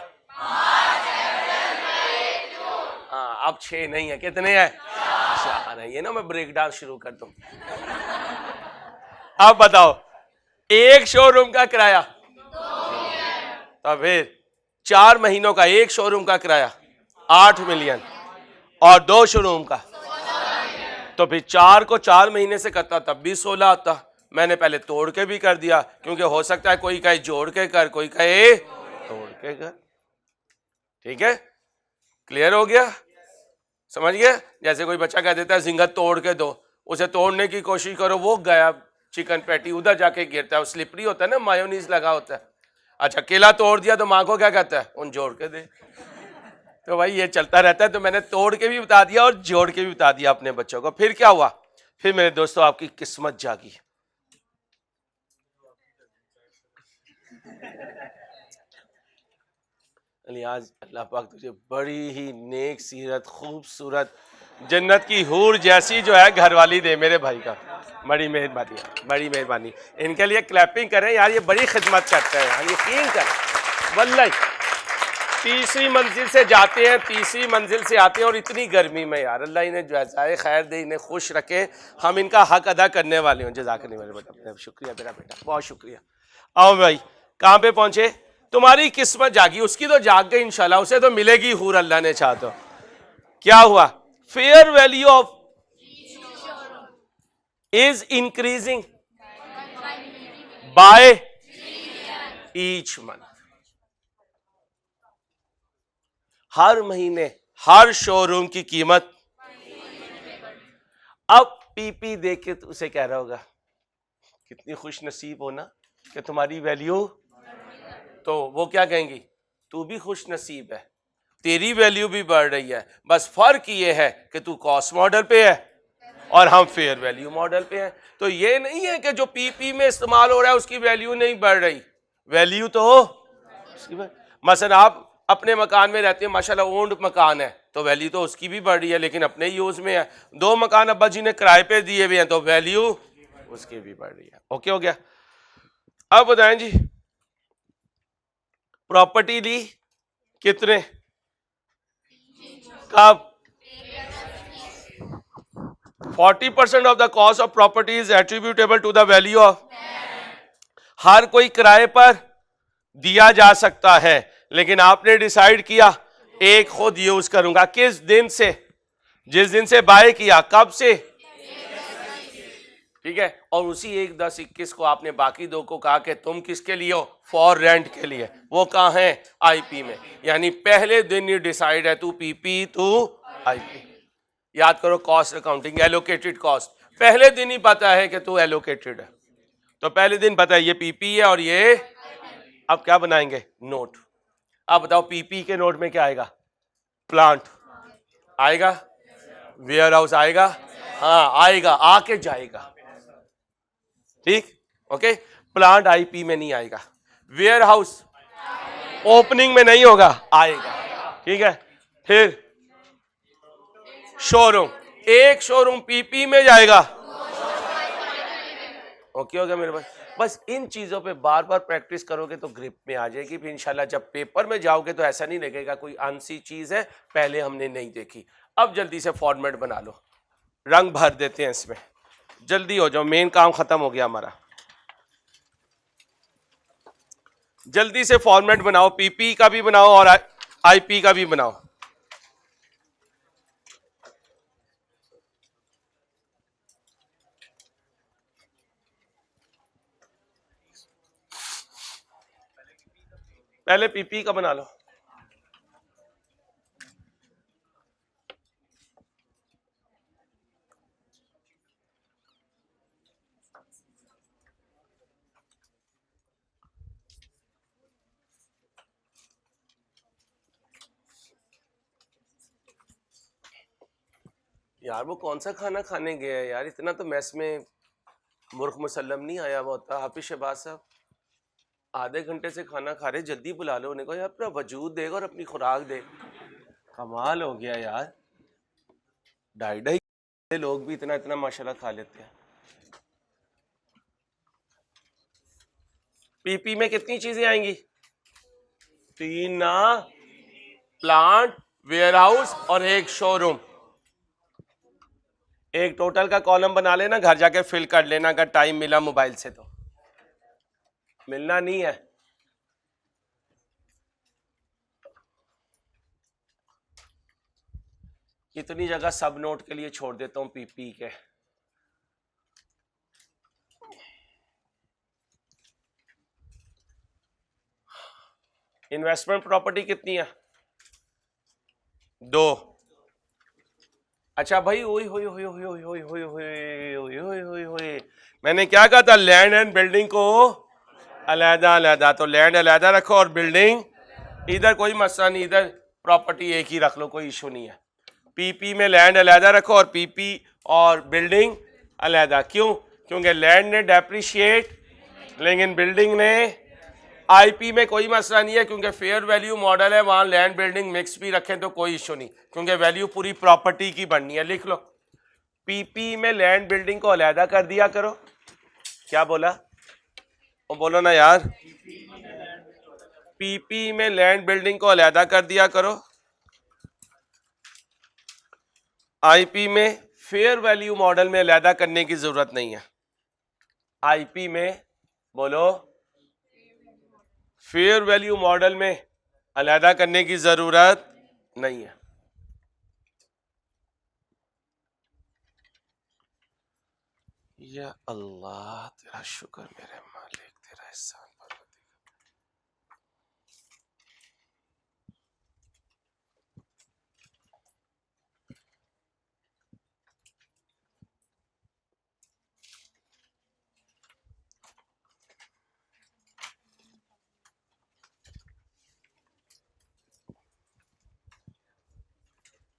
हाँ अब 6 नहीं है, कितने हैं? 4 है। ये ना मैं ब्रेक डांस शुरू कर दूं। अब बताओ एक शोरूम का किराया, तो फिर 4 महीनों का एक शोरूम का किराया 8 मिलियन और 2 शोरूम का, तो फिर 4 को 4 महीने से करता तब भी 16 आता। मैंने पहले तोड़ के भी कर दिया क्योंकि हो सकता है कोई कहे जोड़ के कर, कोई कहे तोड़ के कर, ठीक है। क्लियर हो गया? समझ गया? जैसे कोई बच्चा कह देता है जिंगत तोड़ के दो, उसे तोड़ने की कोशिश करो, वो गया चिकन पैटी उधर जाके गिरता है, वो स्लिपरी होता है ना, मायोनीज लगा होता है। अच्छा केला तोड़ दिया तो माँ को क्या कहता है? उन जोड़ के दे। तो भाई ये चलता रहता है। तो मैंने तोड़ के भी बता दिया और जोड़ के भी बता दिया अपने बच्चों को। फिर क्या हुआ? फिर मेरे दोस्तों आपकी किस्मत जागी। आज अल्लाह पाक तुझे बड़ी ही नेक सीरत खूबसूरत जन्नत की हूर जैसी जो है घरवाली दे मेरे भाई का। बड़ी मेहरबानी, बड़ी मेहरबानी। इनके लिए क्लैपिंग करें यार, ये बड़ी खिदमत करते हैं, यकीन करें। वल्लाही तीसरी मंजिल से जाते हैं, तीसरी मंजिल से आते हैं और इतनी गर्मी में यार अल्लाह इन्हें जज़ाए खैर दे, इन्हें खुश रखे, हम इनका हक अदा करने वाले हों। जज़ाकल्लाह मेरे बेटा, शुक्रिया मेरा बेटा, बहुत शुक्रिया। आओ भाई कहाँ पे पहुंचे? तुम्हारी किस्मत जागी, उसकी तो जाग गई इंशाल्लाह, उसे तो मिलेगी हूर अल्लाह ने चाहा तो। क्या हुआ? Fair value of is increasing by each month. हर महीने हर शोरूम की कीमत, अब पीपी देख के तो उसे कह रहा होगा कितनी खुश नसीब हो ना कि तुम्हारी वैल्यू, तो वो क्या कहेंगी? तू भी खुश नसीब है, तेरी वैल्यू भी बढ़ रही है, बस फर्क ये है कि तू कॉस्ट मॉडल पे है और हम फेयर वैल्यू मॉडल पे हैं। तो ये नहीं है कि जो पीपी में इस्तेमाल हो रहा है उसकी वैल्यू नहीं बढ़ रही, वैल्यू तो मसलन आप अपने मकान में रहते हैं, माशाल्लाह ओन्ड मकान है तो वैल्यू तो उसकी भी बढ़ रही है लेकिन अपने यूज में है। 2 मकान अब्बा जी ने किराए पे दिए हुए हैं तो वैल्यू उसकी भी बढ़ रही है। ओके हो गया? अब बताएं जी, प्रॉपर्टी ली कितने? कब? 40% of the cost of property is attributable to the value of. हर कोई किराए पर दिया जा सकता है लेकिन आपने डिसाइड किया एक खुद यूज करूंगा। किस दिन से? जिस दिन से बाय किया। कब से? ठीक है। और उसी 1/10/21 को आपने बाकी 2 को कहा कि तुम किसके लिए हो? फॉर रेंट के लिए। वो कहाँ है? आईपी में। यानी पहले दिन ही डिसाइड है तू पीपी तू आईपी। याद करो कॉस्ट अकाउंटिंग, एलोकेटेड कॉस्ट, पहले दिन ही पता है कि तू एलोकेटेड है, तो पहले दिन पता है ये पीपी है और ये, अब क्या बनाएंगे, नोट। अब बताओ पीपी के नोट में क्या आएगा, प्लांट आएगा, वेयर हाउस आएगा, हाँ आएगा, आके जाएगा, ठीक, ओके। प्लांट आईपी में नहीं आएगा, वेयर हाउस ओपनिंग में नहीं होगा, आएगा, ठीक है। फिर शोरूम, एक शोरूम पीपी में जाएगा, ओके हो गया मेरे पास। बस इन चीजों पे बार बार प्रैक्टिस करोगे तो ग्रिप में आ जाएगी, फिर इंशाल्लाह जब पेपर में जाओगे तो ऐसा नहीं लगेगा कोई अनसी चीज है पहले हमने नहीं देखी। अब जल्दी से फॉर्मेट बना लो, रंग भर देते हैं इसमें, जल्दी हो जाओ, मेन काम खत्म हो गया हमारा। जल्दी से फॉर्मेट बनाओ, पीपी का भी बनाओ और आईपी का भी बनाओ। पहले पीपी का बना लो। यार वो कौन सा खाना खाने गया है यार, इतना तो मैस में मुर्ख मुसल्लम नहीं आया हुआ होता। हाफिज शहबाज साहब आधे घंटे से खाना खा रहे, जल्दी बुला लो उन्हें, को यार अपना वजूद देगा और अपनी खुराक दे। कमाल हो गया यार, ढाई ढाई लोग भी इतना इतना माशाल्लाह खा लेते हैं। पीपी में कितनी चीजें आएंगी, तीन ना, प्लांट, वेयर हाउस और एक शोरूम। एक टोटल का कॉलम बना लेना, घर जाके फिल कर लेना अगर टाइम मिला मोबाइल से, तो मिलना नहीं है। कितनी जगह सब नोट के लिए छोड़ देता हूं पीपी के। इन्वेस्टमेंट प्रॉपर्टी कितनी है, दो। अच्छा भाई, ओए होए होए होए होए होए होए होए होए होए होए, मैंने क्या कहा था, लैंड एंड बिल्डिंग को अलहदा अलहदा, तो लैंड अलहदा रखो और बिल्डिंग इधर, कोई मसला नहीं, इधर प्रॉपर्टी एक ही रख लो, कोई इशू नहीं है। पीपी में लैंड अलहदा रखो और पीपी और बिल्डिंग अलहदा, क्यों, क्योंकि लैंड ने डेप्रिशिएट लेकिन बिल्डिंग ने, आईपी में कोई मसला नहीं है क्योंकि फेयर वैल्यू मॉडल है, वहां लैंड बिल्डिंग मिक्स भी रखें तो कोई इशू नहीं, क्योंकि वैल्यू पूरी प्रॉपर्टी की बननी है। लिख लो, पीपी में लैंड बिल्डिंग को अलहदा कर दिया करो। क्या बोला, वो बोलो ना यार, पीपी में लैंड बिल्डिंग को अलहदा कर दिया करो, आईपी में फेयर वैल्यू मॉडल में अलहदा करने की जरूरत नहीं है। आईपी में बोलो, फेयर वैल्यू मॉडल में अलहदा करने की जरूरत नहीं है। या अल्लाह तेरा शुक्र मेरे मालिक, तेरा एहसान।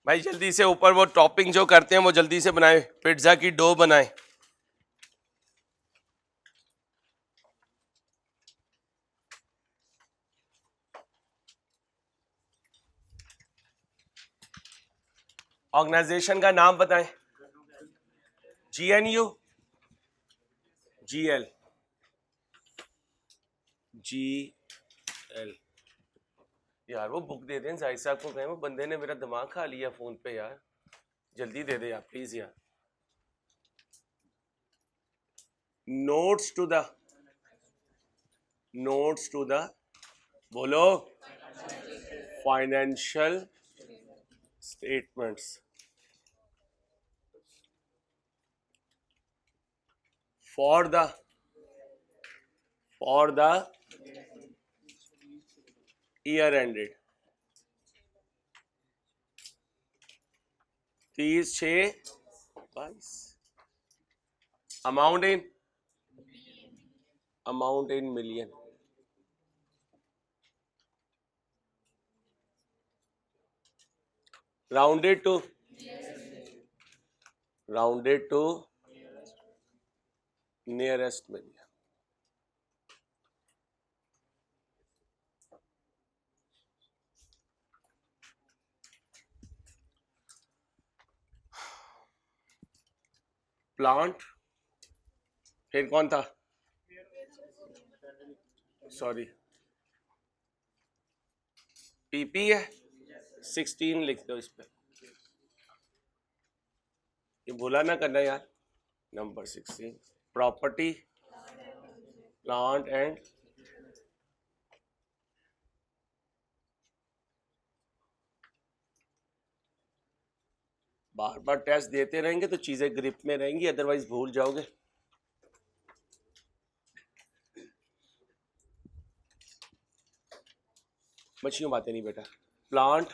भाई जल्दी से ऊपर वो टॉपिंग जो करते हैं वो जल्दी से बनाए, पिज्जा की डो बनाए। ऑर्गेनाइजेशन का नाम बताएं, GNU, GL, GL। यार वो बुक दे दें जाहिद साहब को, कहें वो बंदे ने मेरा दिमाग खा लिया फोन पे यार, जल्दी दे दे आप प्लीज यार। Notes to the, notes to the, बोलो, financial statements for the year ended, fees 622, amount in million, rounded to nearest million. Plant, फिर कौन था, सॉरी पीपी है, 16 लिख दो इस पे, ये भूला ना करना यार, नंबर 16, प्रॉपर्टी प्लांट एंड बार बार टेस्ट देते रहेंगे तो चीजें ग्रिप में रहेंगी, अदरवाइज भूल जाओगे। मछलियों बातें नहीं बेटा। Plant,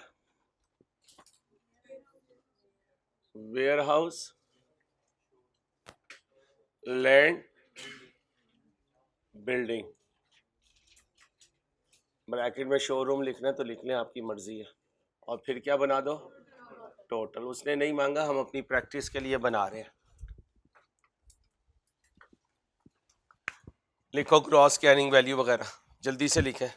warehouse, land, building, bracket में शोरूम लिखना है तो लिख लें, आपकी मर्जी है। और फिर क्या बना दो, टोटल। उसने नहीं मांगा, हम अपनी प्रैक्टिस के लिए बना रहे हैं। लिखो क्रॉस कैरिंग वैल्यू वगैरह, जल्दी से लिखें।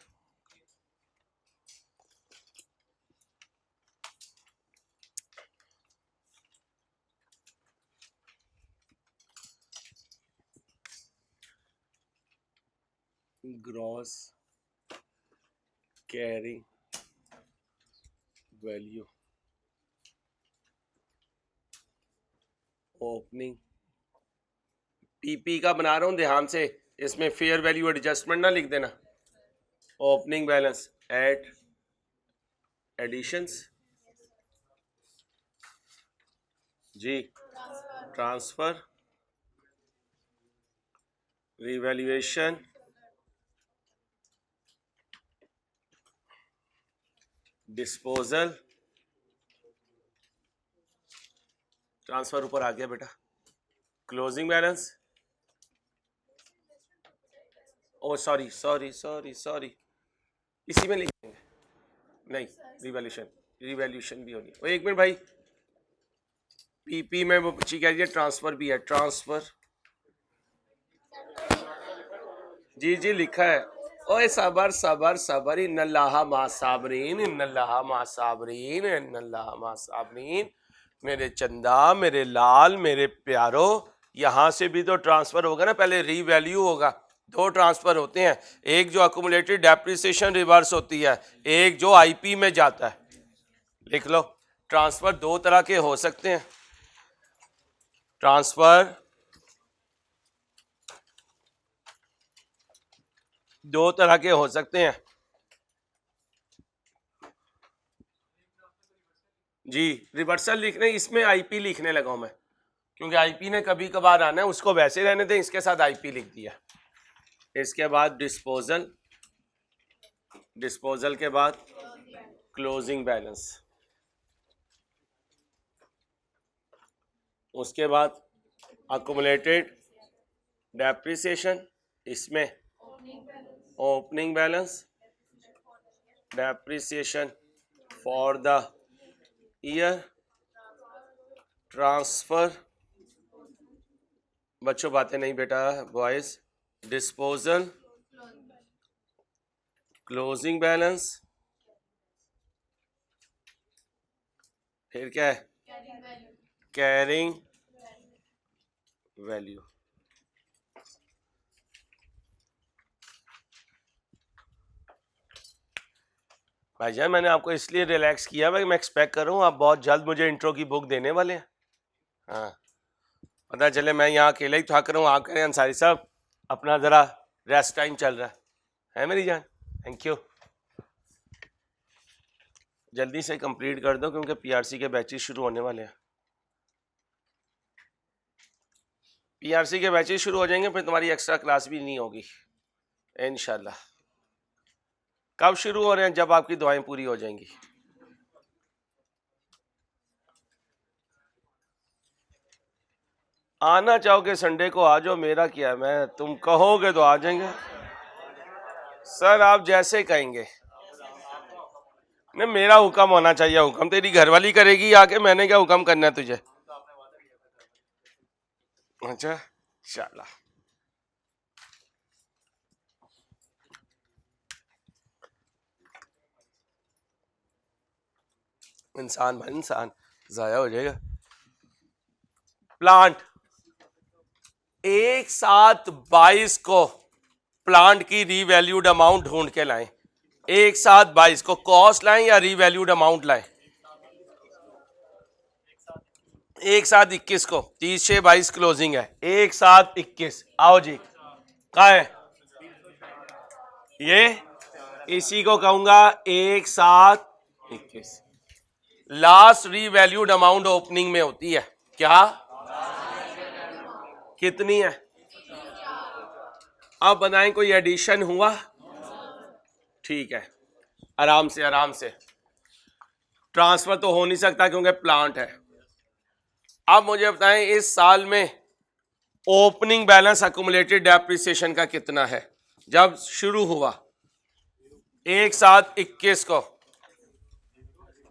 Gross carrying value, opening, PP का बना रहा हूं ध्यान से, इसमें फेयर वैल्यू एडजस्टमेंट ना लिख देना। ओपनिंग बैलेंस एट एडिशंस, जी, ट्रांसफर, रिवैल्यूएशन, डिस्पोजल, ट्रांसफर ऊपर आ गया बेटा, क्लोजिंग बैलेंस, ओ सॉरी सॉरी सॉरी सॉरी, इसी में लिखेंगे, नहीं रिवैल्यूएशन भी होनी है। एक मिनट भाई, पीपी में वो बच्ची कह रही है ट्रांसफर भी है, ट्रांसफर, जी जी लिखा है। ओए सबर सबर सबर, इन्नल्लाह मा साबरीन, इन्नल्लाह मा साबरीन, इन्नल्लाह मा साबरीन। मेरे चंदा, मेरे लाल, मेरे प्यारो, यहाँ से भी तो ट्रांसफर होगा ना, पहले रीवैल्यू होगा। दो ट्रांसफर होते हैं, एक जो अकुमुलेटेड डेप्रिसिएशन रिवर्स होती है, एक जो आईपी में जाता है। लिख लो, ट्रांसफर दो तरह के हो सकते हैं, ट्रांसफर दो तरह के हो सकते हैं जी। रिवर्सल लिखने, इसमें आईपी लिखने लगा हूं मैं, क्योंकि आईपी ने कभी कभार आना है, उसको वैसे रहने दें, इसके साथ आईपी लिख दिया। इसके बाद डिस्पोजल, डिस्पोजल के बाद क्लोजिंग बैलेंस, उसके बाद अकुमुलेटेड डेप्रिसिएशन, इसमें opening balance, depreciation for the year, transfer, बच्चों बातें नहीं बेटा बॉयज, डिस्पोजल, क्लोजिंग बैलेंस, फिर क्या है, कैरिंग वैल्यू। भाईजान मैंने आपको इसलिए रिलैक्स किया भाई, मैं एक्सपेक्ट कर रहा हूँ आप बहुत जल्द मुझे इंट्रो की बुक देने वाले हैं। हाँ, पता चले मैं यहाँ अकेले ही थक रहा हूँ, आप कह रहे हैं अंसारी साहब अपना ज़रा रेस्ट टाइम चल रहा है मेरी जान। थैंक यू, जल्दी से कंप्लीट कर दो क्योंकि पीआरसी के बैचेस शुरू होने वाले हैं। पीआरसी के बैचेस शुरू हो जाएंगे, फिर तुम्हारी एक्स्ट्रा क्लास भी नहीं होगी इंशाल्लाह। कब शुरू हो रहे हैं, जब आपकी दुआएं पूरी हो जाएंगी। आना चाहोगे संडे को आ जाओ, मेरा क्या है, मैं तुम कहोगे तो आ जाएंगे। सर आप जैसे कहेंगे, नहीं मेरा हुक्म होना चाहिए। हुक्म तेरी घरवाली करेगी आके, मैंने क्या हुक्म करना है तुझे? अच्छा चला, इंसान भाई इंसान जाया हो जाएगा। प्लांट, एक साथ 22 को प्लांट की रीवैल्यूड अमाउंट ढूंढ के लाएं। एक साथ 22 को कॉस्ट लाएं या रीवैल्यूड अमाउंट लाएं? एक साथ 21 को, 30 से 22 क्लोजिंग है, एक साथ 21। आओ जी, कहा है ये? इसी को कहूंगा एक साथ 21। लास्ट रीवैल्यूड अमाउंट ओपनिंग में होती है क्या? कितनी है? अब बनाएं, कोई एडिशन हुआ? ठीक है, आराम से आराम से। ट्रांसफर तो हो नहीं सकता क्योंकि प्लांट है। अब मुझे बताएं इस साल में ओपनिंग बैलेंस अक्यूमुलेटेड डेप्रिसिएशन का कितना है जब शुरू हुआ? एक साथ 21 को।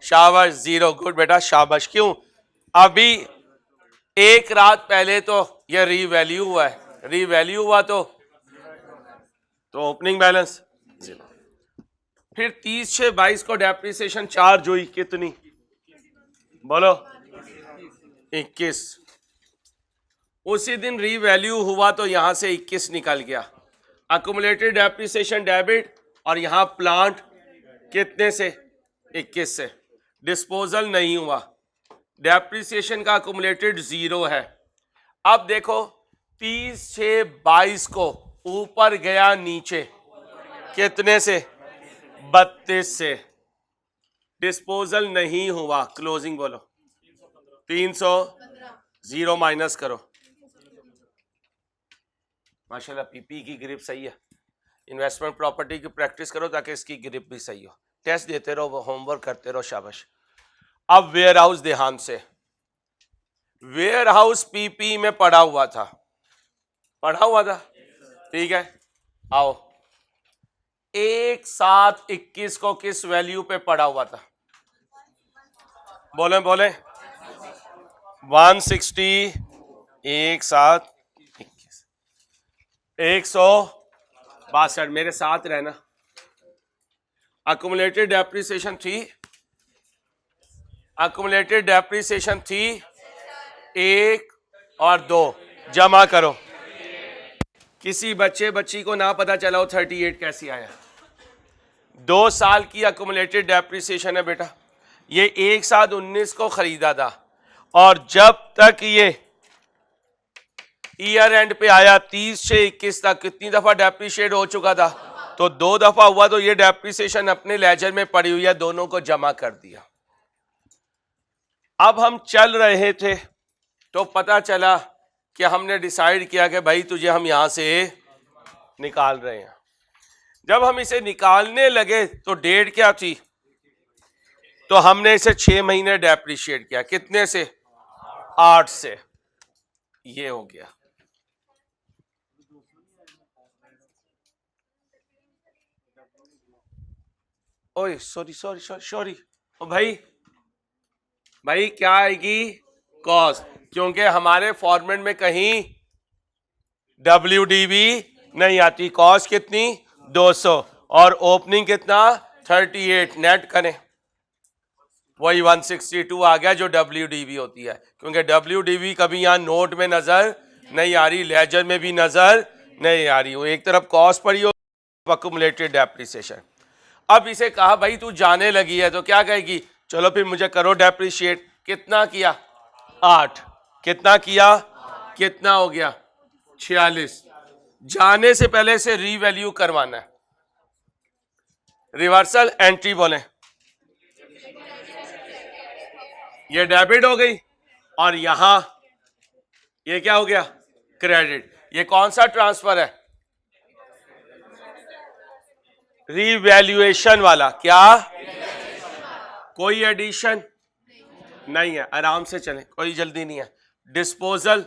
शाबाश, 0। गुड बेटा, शाबाश। क्यों? अभी एक रात पहले तो यह रीवैल्यू हुआ है, रीवैल्यू हुआ तो ओपनिंग बैलेंस 0। फिर 30 से 22 को डेप्रिसिएशन चार्ज हुई, कितनी बोलो? 21। उसी दिन रीवैल्यू हुआ तो यहां से 21 निकल गया। अक्यूमुलेटेड डेप्रिसिएशन डेबिट, और यहां प्लांट कितने से? 21 से। डिस्पोजल नहीं हुआ, डेप्रिसिएशन का अक्यूमुलेटेड 0 है। अब देखो 30 से 22 को ऊपर गया नीचे, कितने से? 32 से। डिस्पोजल नहीं हुआ, क्लोजिंग बोलो? 300, 0 माइनस करो। माशाल्लाह पीपी की ग्रिप सही है। इन्वेस्टमेंट प्रॉपर्टी की प्रैक्टिस करो ताकि इसकी ग्रिप भी सही हो। टेस्ट देते रहो, होमवर्क करते रहो, शाबाश। अब वेयर हाउस ध्यान से, वेयर हाउस पीपी में पड़ा हुआ था, ठीक है। आओ, एक साथ 21 को किस वैल्यू पे पड़ा हुआ था? बोले 160, एक साथ 21, 162। मेरे साथ रहना। अक्यूमुलेटेड डेप्रिसिएशन थी, अक्यूमुलेटेड डेप्रिसिएशन थी 1 और 2, जमा करो। किसी बच्ची को ना पता चला हो 38 कैसे आया? 2 साल की अक्यूमुलेटेड डेप्रिसिएशन है बेटा। ये एक साथ 19 को खरीदा था, और जब तक ये ईयर एंड पे आया 30 से 21 तक कितनी दफा डेप्रिशिएट हो चुका था? तो 2 दफा हुआ। तो ये डेप्रिसिएशन अपने लेजर में पड़ी हुई है, दोनों को जमा कर दिया। अब हम चल रहे थे तो पता चला कि हमने डिसाइड किया कि भाई तुझे हम यहां से निकाल रहे हैं। जब हम इसे निकालने लगे तो डेट क्या थी? तो हमने इसे 6 महीने डेप्रिशिएट किया, कितने से? 8 से। ये हो गया। ओए सॉरी ओ भाई क्या आएगी? कॉस्ट, क्योंकि हमारे फॉर्मेट में कहीं WDV नहीं आती। कॉस्ट कितनी? 200, और ओपनिंग कितना? 38। नेट करें, वही 162 आ गया जो WDV होती है। क्योंकि WDV कभी यहां नोट में नजर नहीं आ रही, लेजर में भी नजर नहीं आ रही। वो एक तरफ कॉस्ट पड़ी हो, अक्यूमुलेटेड डेप्रिसिएशन। अब इसे कहा भाई तू जाने लगी है, तो क्या कहेगी? चलो फिर मुझे करो डेप्रिशिएट। कितना किया? 8। कितना किया? कितना हो गया? 46। जाने से पहले से रीवैल्यू करवाना है। रिवर्सल एंट्री बोले, ये डेबिट हो गई, और यहां ये क्या हो गया? क्रेडिट। ये कौन सा ट्रांसफर है? रीवैल्यूएशन वाला। क्या? कोई एडिशन नहीं है, आराम से चलें, कोई जल्दी नहीं है। डिस्पोजल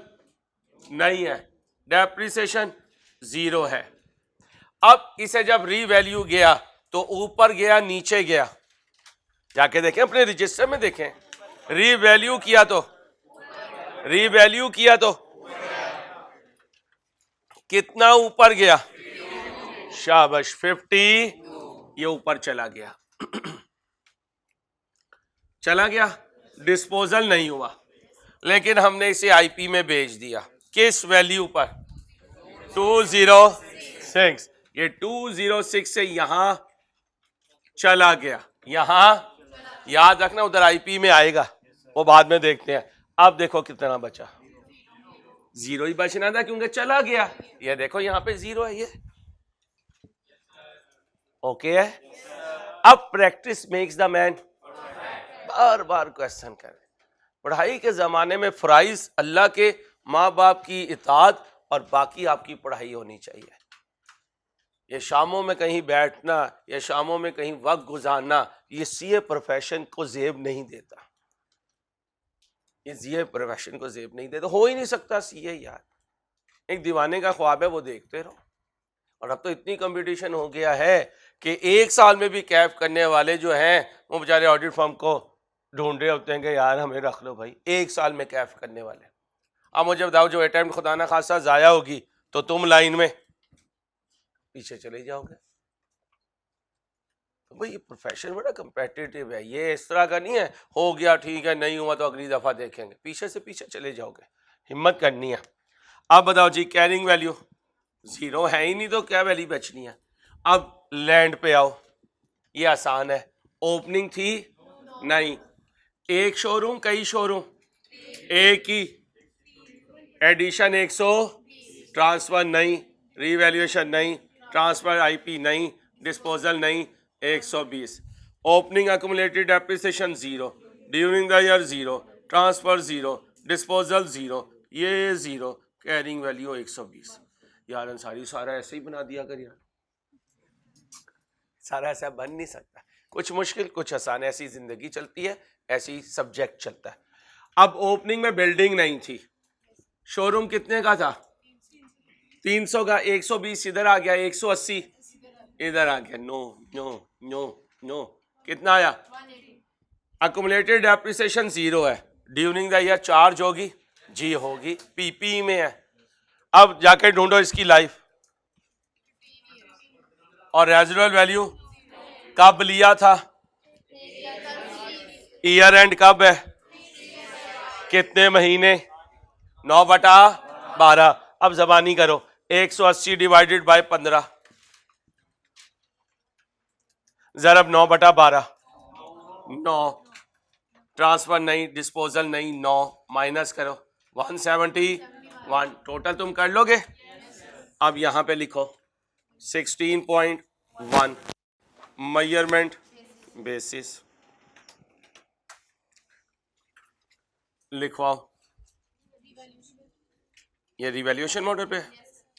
नहीं है, डेप्रिसिएशन 0 है। अब इसे जब रीवैल्यू गया तो ऊपर गया नीचे गया, जाके देखें अपने रजिस्टर में देखें, रीवैल्यू किया तो कितना ऊपर गया, शाबाश 50, ये ऊपर चला गया डिस्पोजल नहीं हुआ, लेकिन हमने इसे आईपी में भेज दिया किस वैल्यू पर, 206। ये 206 से यहां चला गया, यहां याद रखना उधर आईपी में आएगा, वो बाद में देखते हैं। अब देखो कितना बचा, 0 ही बचना था क्योंकि चला गया। ये देखो यहां पे 0 है, ये ओके है। अब practice makes the man, bar bar question करें। पढ़ाई के जमाने में फराइज अल्लाह के, माँ बाप की इताअत और बाकी आपकी पढ़ाई होनी चाहिए। ये शामों में कहीं बैठना या शामों में कहीं वक्त गुजारना, ये सीए प्रोफेशन को जेब नहीं देता, ये सीए प्रोफेशन को जेब नहीं देता, हो ही नहीं सकता सीए यार, एक दीवाने का ख्वाब है, वो देखते रहो। और अब तो इतनी कंपटीशन हो गया है कि 1 साल में भी कैफ करने वाले जो हैं वो बेचारे ऑडिट फर्म को ढूंढ रहे होते हैं कि यार हमें रख लो भाई, 1 साल में कैफ करने वाले। अब मुझे बताओ, जो अटेम्प्ट खुदा ना खासा जाया होगी तो तुम लाइन में पीछे चले जाओगे। तो भाई ये प्रोफेशन बड़ा कंपेटिटिव है, ये इस तरह का नहीं है हो गया ठीक है, नहीं हुआ तो अगली दफा देखेंगे, पीछे से पीछे चले जाओगे, हिम्मत करनी है। अब बताओ जी, कैरिंग वैल्यू 0 है ही नहीं तो क्या वैल्यू बचनी है। अब लैंड पे आओ, ये आसान है, ओपनिंग थी नहीं, एक शोरूम कई शोरूम, एक ही, एडिशन 100, ट्रांसफर नहीं, रीवैल्यूएशन नहीं, ट्रांसफर आईपी नहीं, डिस्पोजल नहीं, 120। Opening accumulated depreciation 0, during the year 0, transfer 0, disposal 0, ये 0, कैरिंग वैल्यू 120। यार अंसारी सारा ऐसे ही बना दिया कर यार, सारा ऐसा बन नहीं सकता, कुछ मुश्किल कुछ आसान, ऐसी जिंदगी चलती है, ऐसी सब्जेक्ट चलता है। अब ओपनिंग में बिल्डिंग नहीं थी, शोरूम कितने का था, 300 का, 120 इधर आ गया, 180 इधर आ गया, नो नो नो नो, कितना आया, एक्युमुलेटेड डेप्रिसिएशन 0 है, ड्यूरिंग द ईयर चार्ज होगी जी होगी, पीपी में है। अब जाके ढूंढो इसकी लाइफ, और रेजिडुअल वैल्यू कब लिया था, ईयर एंड कब है, कितने महीने, 9/12। अब जबानी करो, 180 डिवाइडेड बाय 15, जरब 9/12, 9, ट्रांसफर नहीं, डिस्पोजल नहीं, 9 माइनस करो, 171, टोटल तुम कर लोगे। अब यहां पे लिखो 16.1 मेजरमेंट बेसिस, लिखवाओ, ये रिवैल्यूएशन मॉडल पे,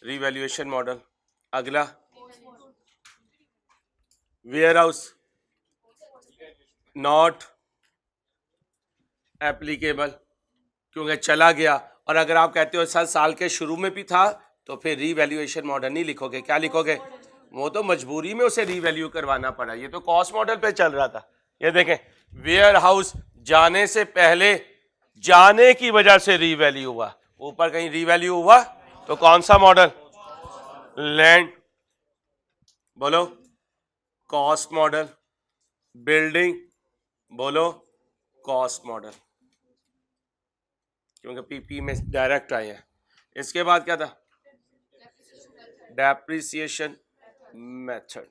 रिवैल्यूएशन मॉडल। अगला वेयर हाउस नॉट एप्लीकेबल, क्योंकि चला गया। और अगर आप कहते हो सर साल के शुरू में भी था तो फिर रीवैल्यूएशन मॉडल नहीं लिखोगे, क्या लिखोगे, वो तो मजबूरी में उसे रीवैल्यू करवाना पड़ा, ये तो कॉस्ट मॉडल पे चल रहा था। ये देखें, वेयर हाउस जाने से पहले जाने की वजह से रीवैल्यू हुआ, ऊपर कहीं रीवैल्यू हुआ तो कौन सा मॉडल, लैंड बोलो, कॉस्ट मॉडल, बिल्डिंग बोलो, कॉस्ट मॉडल, क्योंकि पीपी में डायरेक्ट आए हैं। इसके बाद क्या था, डेप्रिसिएशन मेथड,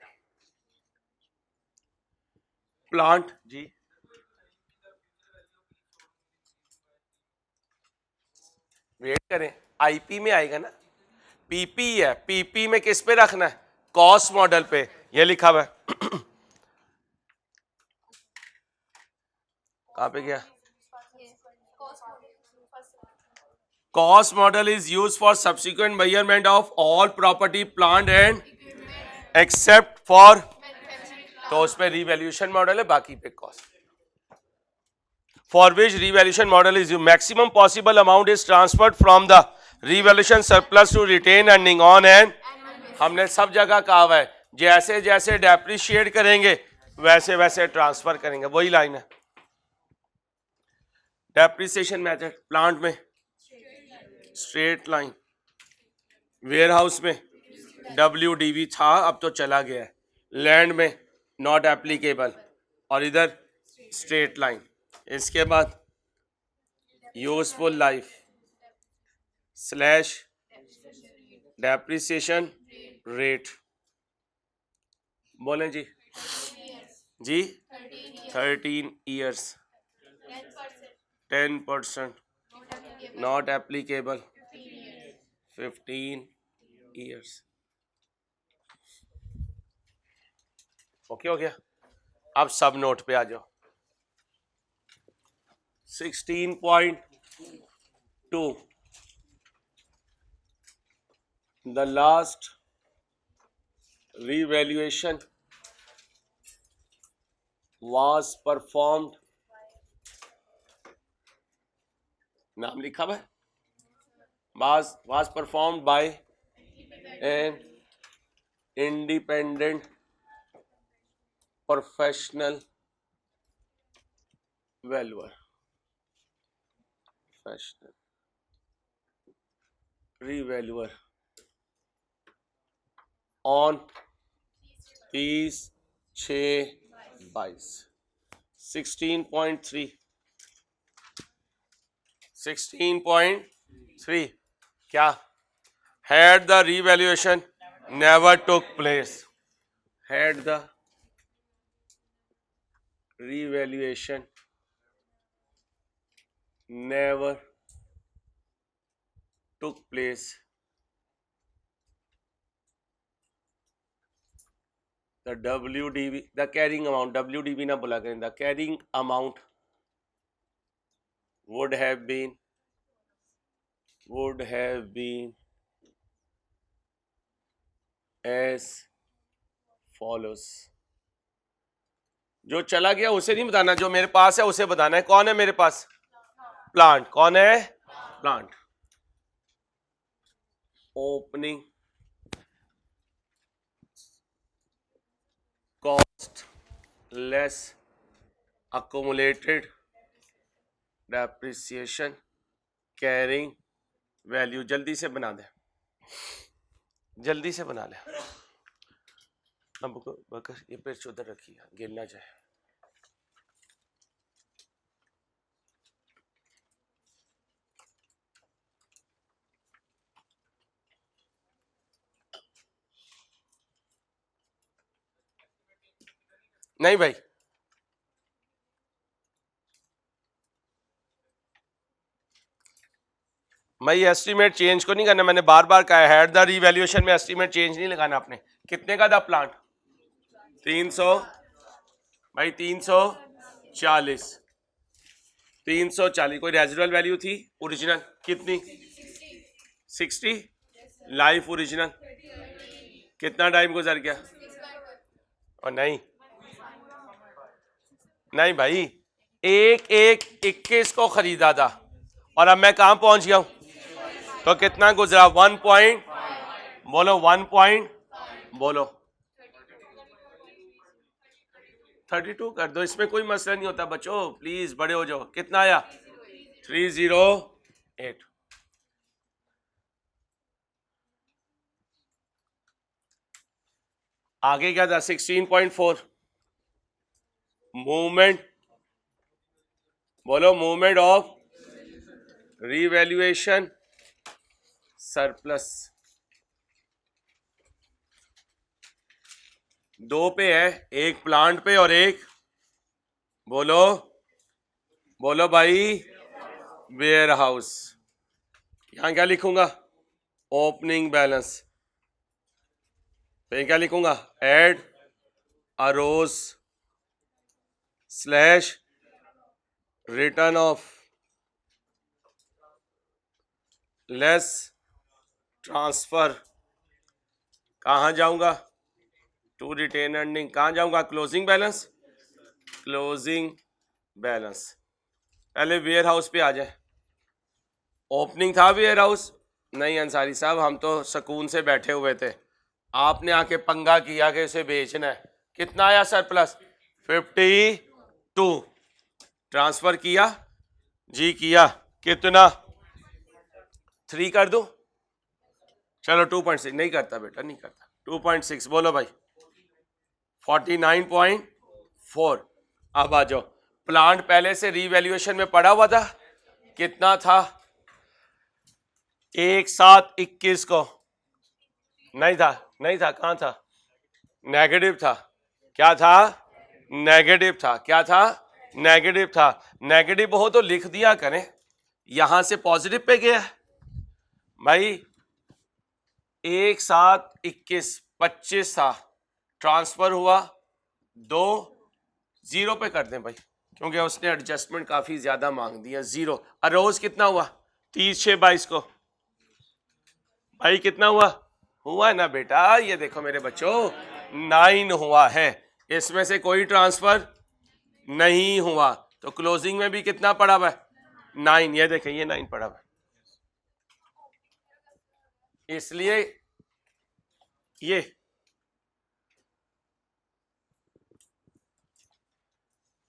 प्लांट जी, वेट करें, आईपी में आएगा ना, पीपी है, पीपी में किस पे रखना है, कॉस्ट मॉडल पे, ये लिखा हुआ है कहां पे गया, cost model is used for subsequent measurement of all property plant and except for, तो उस पे revaluation model है, बाकी पे cost, for which revaluation model is used, maximum possible amount is transferred from the revaluation surplus to retain earning on and, हमने सब जगह कहा हुआ है जैसे जैसे डेप्रिशिएट करेंगे वैसे वैसे ट्रांसफर करेंगे, वही लाइन है। डेप्रिसिएशन मेथड प्लांट में स्ट्रेट लाइन, वेयर हाउस में WDV था अब तो चला गया है, लैंड में नॉट एप्लीकेबल और इधर स्ट्रेट लाइन। इसके बाद useful life slash depreciation rate, बोलें जी जी 13 years, 10% not applicable 15 years. Okay हो गया। अब सब नोट पे आ जाओ। 16.2 the last revaluation was performed, नाम लिखा हुआ है, was performed by an independent professional valuer, professional revaluer on 30/6/22। 16.3 16.3 क्या, had the revaluation never took place, had the revaluation never took place, the WDV, the carrying amount, WDV ना बोला करें, the carrying amount would have been as follows। जो चला गया उसे नहीं बताना, जो मेरे पास है उसे बताना है। कौन है मेरे पास? प्लांट। कौन है? Plant. Opening cost less accumulated depreciation carrying value. जल्दी से बना दे, जल्दी से बना ले। अब बकर ये पेड़ उधर रखिए, गिर ना जाए। नहीं भाई, मैं ये एस्टीमेट चेंज को नहीं करना, मैंने बार बार कहा है हेड द रिवैल्यूएशन में एस्टीमेट चेंज नहीं लगाना आपने। कितने का था प्लांट? 300 भाई, 340 340। कोई रेजिडुअल वैल्यू थी ओरिजिनल कितनी? 60। लाइफ ओरिजिनल कितना टाइम गुजर गया? और नहीं भाई, 21 को खरीदा था और अब मैं कहां पहुंच गया हूं? तो कितना गुजरा? 1 पॉइंट बोलो, 1 पॉइंट बोलो 32 कर दो, इसमें कोई मसला नहीं होता बच्चों, प्लीज बड़े हो जाओ। कितना आया? 308। आगे क्या था? 16.4 मूवमेंट बोलो, मूवमेंट ऑफ रिवैल्यूएशन सरप्लस। 2 पे है, एक प्लांट पे और एक बोलो भाई वेयर हाउस। यहां क्या लिखूंगा? ओपनिंग बैलेंस पे क्या लिखूंगा? Add arose slash return of less transfer. कहां जाऊंगा? To retain earning. कहां जाऊंगा? Closing balance. क्लोजिंग बैलेंस पहले वेयर हाउस पे आ जाए। ओपनिंग था वेयर हाउस, नहीं अंसारी साहब, हम तो सुकून से बैठे हुए थे, आपने आके पंगा किया कि इसे बेचना है। कितना आया सरप्लस? 52। ट्रांसफर किया जी, किया। कितना? 3 कर दूं? चलो 2.6 नहीं करता बेटा, नहीं करता। 2.6 बोलो भाई। 49.4। अब आ जाओ, प्लांट पहले से रीवैल्यूएशन में पड़ा हुआ था, कितना था? 1,721 को नहीं था, नहीं था, कहां था? नेगेटिव था। क्या था? नेगेटिव था। क्या था? नेगेटिव था। नेगेटिव हो तो लिख दिया करें, यहां से पॉजिटिव पे गया भाई। 1,721 25 था, ट्रांसफर हुआ 2, 0 पे कर दें भाई, क्योंकि उसने एडजस्टमेंट काफी ज्यादा मांग दिया। 0 अरोज कितना हुआ? 30/6/22 को भाई कितना हुआ? हुआ ना बेटा, ये देखो मेरे बच्चों, 9 हुआ है। इसमें से कोई ट्रांसफर नहीं हुआ, तो क्लोजिंग में भी कितना पड़ा हुआ है? 9। ये देखें, ये 9 पड़ा हुआ है, इसलिए ये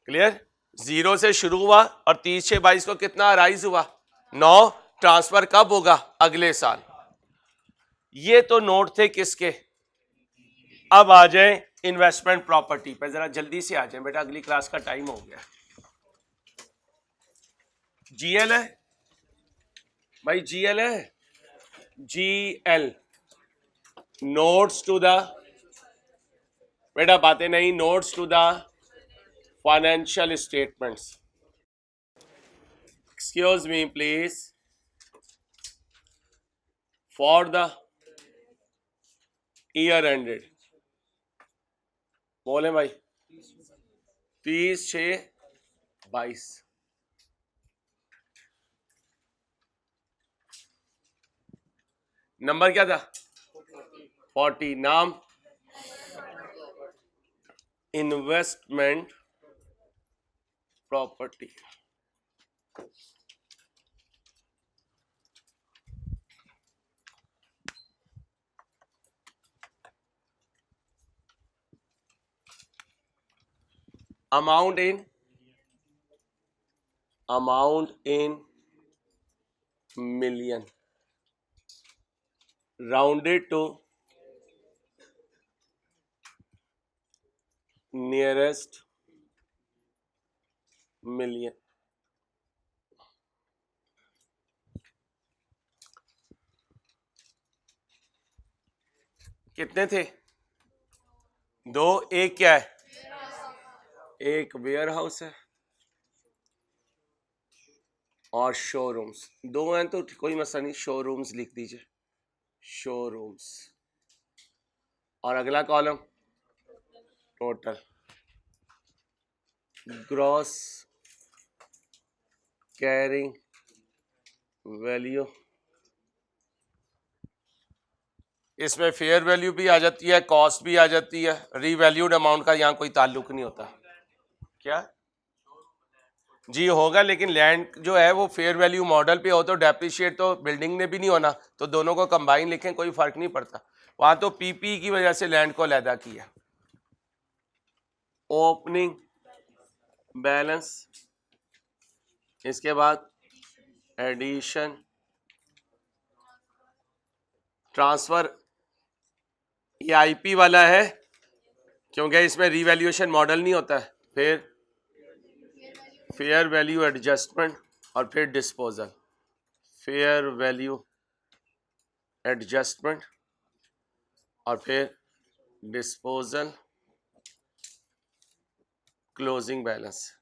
क्लियर। 0 से शुरू हुआ और 30/6/22 को कितना राइज हुआ? 9। ट्रांसफर कब होगा? अगले साल। ये तो नोट थे किसके? अब आ जाए इन्वेस्टमेंट प्रॉपर्टी पे, जरा जल्दी से आ जाए बेटा, अगली क्लास का टाइम हो गया। जीएल है भाई, जीएल है, जीएल नोट्स टू द, बेटा बातें नहीं, notes to the financial statements. Excuse me please, for the year ended, बोले भाई 30/6/22। नंबर क्या था? 40। नाम investment property. Amount in million, rounded to nearest million। कितने थे? 2। एक क्या है? एक वेयर हाउस है और शोरूम्स। 2 हैं तो कोई मसला नहीं, शोरूम्स लिख दीजिए, शोरूम्स। और अगला column total gross carrying value. इसमें फेयर वैल्यू भी आ जाती है, कॉस्ट भी आ जाती है, रीवैल्यूड अमाउंट का यहाँ कोई ताल्लुक नहीं होता। क्या जी होगा, लेकिन लैंड जो है वो फेयर वैल्यू मॉडल पे हो तो डेप्रिशिएट तो बिल्डिंग ने भी नहीं होना, तो दोनों को कंबाइन लिखें, कोई फर्क नहीं पड़ता। वहां तो पीपी की वजह से लैंड को अलहदा किया। ओपनिंग बैलेंस, इसके बाद एडिशन, ट्रांसफर, ये आईपी वाला है क्योंकि इसमें रीवैल्यूएशन मॉडल नहीं होता है, फिर फेयर वैल्यू एडजस्टमेंट और फिर डिस्पोजल। फेयर वैल्यू एडजस्टमेंट और फिर डिस्पोजल, क्लोजिंग बैलेंस।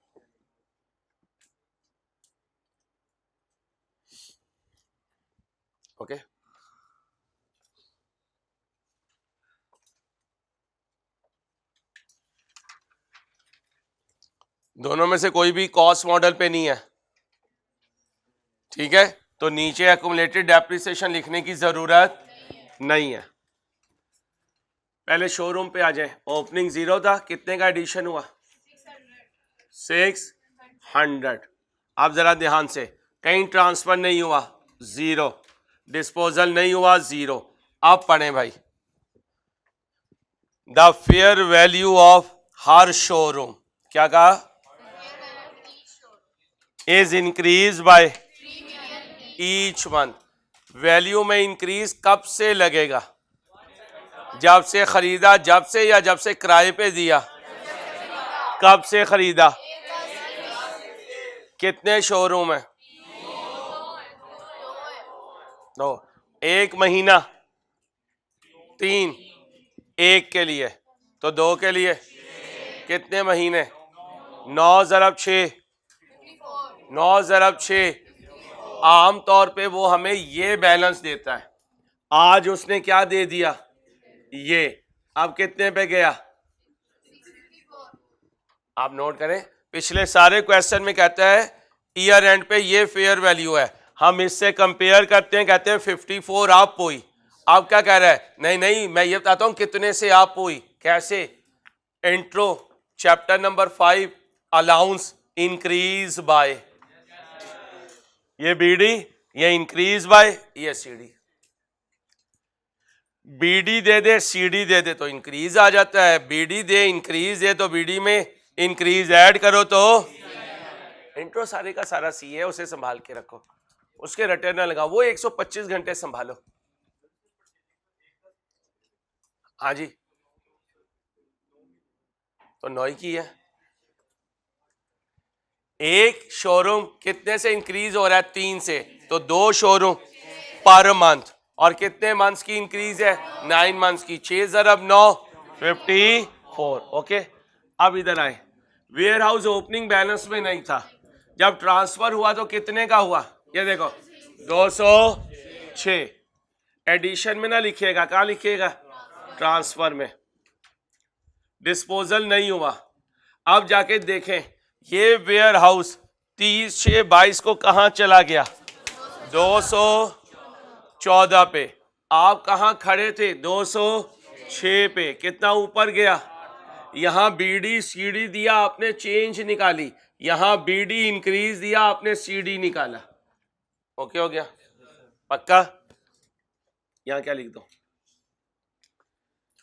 ओके दोनों में से कोई भी कॉस्ट मॉडल पे नहीं है, ठीक है, तो नीचे एक्यूमुलेटेड डेप्रिसिएशन लिखने की जरूरत नहीं है। पहले शोरूम पे आ जाए। ओपनिंग 0 था, कितने का एडिशन हुआ? 600। अब जरा ध्यान से, कहीं ट्रांसफर नहीं हुआ, 0। डिस्पोजल नहीं हुआ 0। अब पढ़ें भाई, the fair value of her showroom, क्या कहा, is increase by each month. Value में इंक्रीज कब से लगेगा, जब से खरीदा, जब से या जब से किराए पे दिया, कब से खरीदा, कितने शोरूम है, 2, 1 महीना, 3, 1 के लिए, तो 2 के लिए कितने महीने, 9 ज़रब 6, 9 ज़रब 6। आम तौर पे वो हमें ये बैलेंस देता है, आज उसने क्या दे दिया, ये, अब कितने पे गया, आप नोट करें, पिछले सारे क्वेश्चन में कहता है ईयर एंड पे ये फेयर वैल्यू है, हम इससे कंपेयर करते हैं, कहते हैं 54 आप हुई। अब क्या कह रहा है, नहीं नहीं मैं ये बताता हूं कितने से आप हुई, कैसे, intro chapter number 5 allowance increase by, ये बीडी, ये इंक्रीज बाय, ये सीडी, बीडी दे दे सीडी दे दे तो इंक्रीज आ जाता है, बीडी दे इंक्रीज दे तो बीडी में इंक्रीज ऐड करो तो इंट्रो सारे का सारा सी है, उसे संभाल के रखो, उसके रटे ना लगाओ, वो 125 घंटे संभालो। हाँ जी, तो 9 की है। एक शोरूम कितने से इंक्रीज हो रहा है, 3 से, तो 2 शोरूम पर मंथ, और कितने मंथ्स की इंक्रीज है, 9 मंथ्स की, 6 ज़रब 9 54। ओके, अब इधर आए, वेयर हाउस ओपनिंग बैलेंस में नहीं था, जब ट्रांसफर हुआ तो कितने का हुआ, ये देखो 206। एडिशन में ना लिखिएगा, कहाँ लिखिएगा, ट्रांसफर में। डिस्पोजल नहीं हुआ, अब जाके देखें ये वेयर हाउस 30/6/22 को कहां चला गया, 214 पे, आप कहां खड़े थे, 206 पे, कितना ऊपर गया, यहां बीडी सीडी दिया आपने, चेंज निकाली, यहां बीडी इंक्रीज दिया आपने, सीडी निकाला। ओके हो गया, पक्का। यहां क्या लिख दो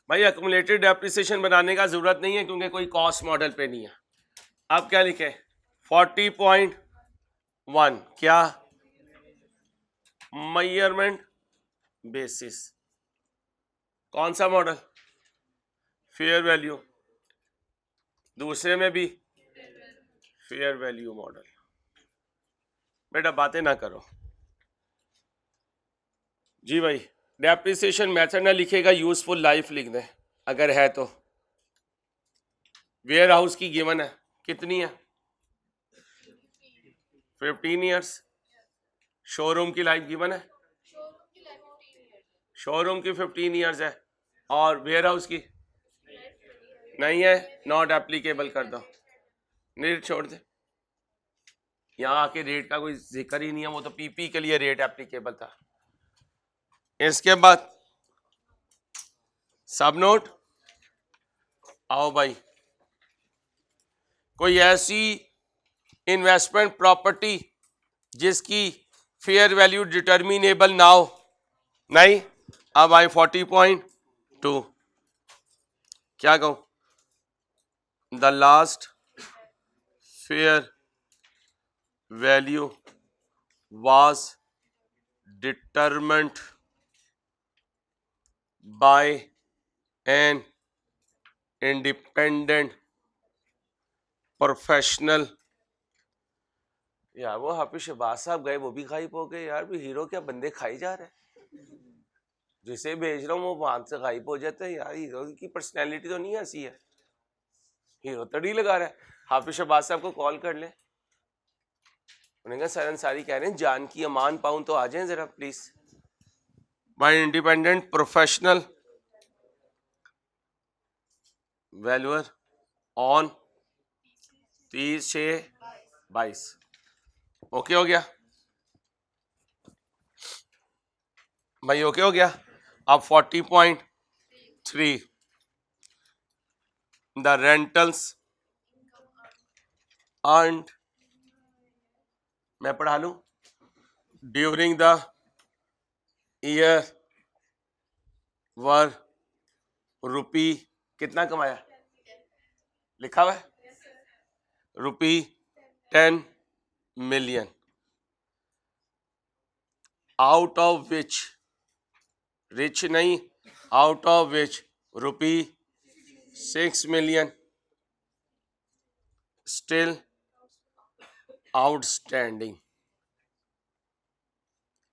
भाई, एक्युमुलेटेड डेप्रिसिएशन बनाने का जरूरत नहीं है क्योंकि कोई कॉस्ट मॉडल पे नहीं है। अब क्या लिखे, 40.1, क्या, मेजरमेंट बेसिस, कौन सा मॉडल, फेयर वैल्यू, दूसरे में भी फेयर वैल्यू मॉडल। बेटा बातें ना करो जी भाई, डेप्रिसिएशन मेथड ना लिखेगा, यूजफुल लाइफ लिख दें अगर है तो। वेयर हाउस की गिवन है, कितनी है, 15 ईयर्स। शोरूम की लाइफ गिवन है, शोरूम की 15 ईयर्स है, और वेयर हाउस की नहीं है, नॉट एप्लीकेबल कर दो, रेट छोड़ दे, यहाँ आके रेट का कोई जिक्र ही नहीं है, वो तो पीपी के लिए रेट एप्लीकेबल था। इसके बाद सब नोट, आओ भाई, कोई ऐसी इन्वेस्टमेंट प्रॉपर्टी जिसकी फेयर वैल्यू डिटर्मिनेबल ना हो, नहीं। अब आई 40.2, क्या कहूं, the last fair value was determined by an independent professional। यार वो हाफिज शहबाज साहब गए, वो भी गायब हो गए यार, भी हीरो क्या बंदे खाई जा रहे हैं, जिसे भेज रहा हूँ वो वहां से गायब हो जाता है यार, हीरो की पर्सनैलिटी तो नहीं ऐसी है, हीरो तड़ी लगा रहा है। हाफिज शहबाज साहब को कॉल कर ले, उन्होंने कहा सर अंसारी कह रहे हैं जान की अमान पाऊं तो आ जाएं जरा please. Bye independent professional valuer on 30/6/22। Okay हो गया भाई, ओके हो गया। अब 40.3 द रेंटल्स अर्न्ड, मैं पढ़ा लूं, during the year were rupee कितना कमाया, लिखा हुआ है rupee 10 million, out of which, rich नहीं, out of which rupee 6 million still outstanding.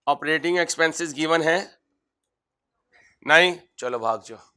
Operating expenses given है नहीं, चलो भाग जाओ।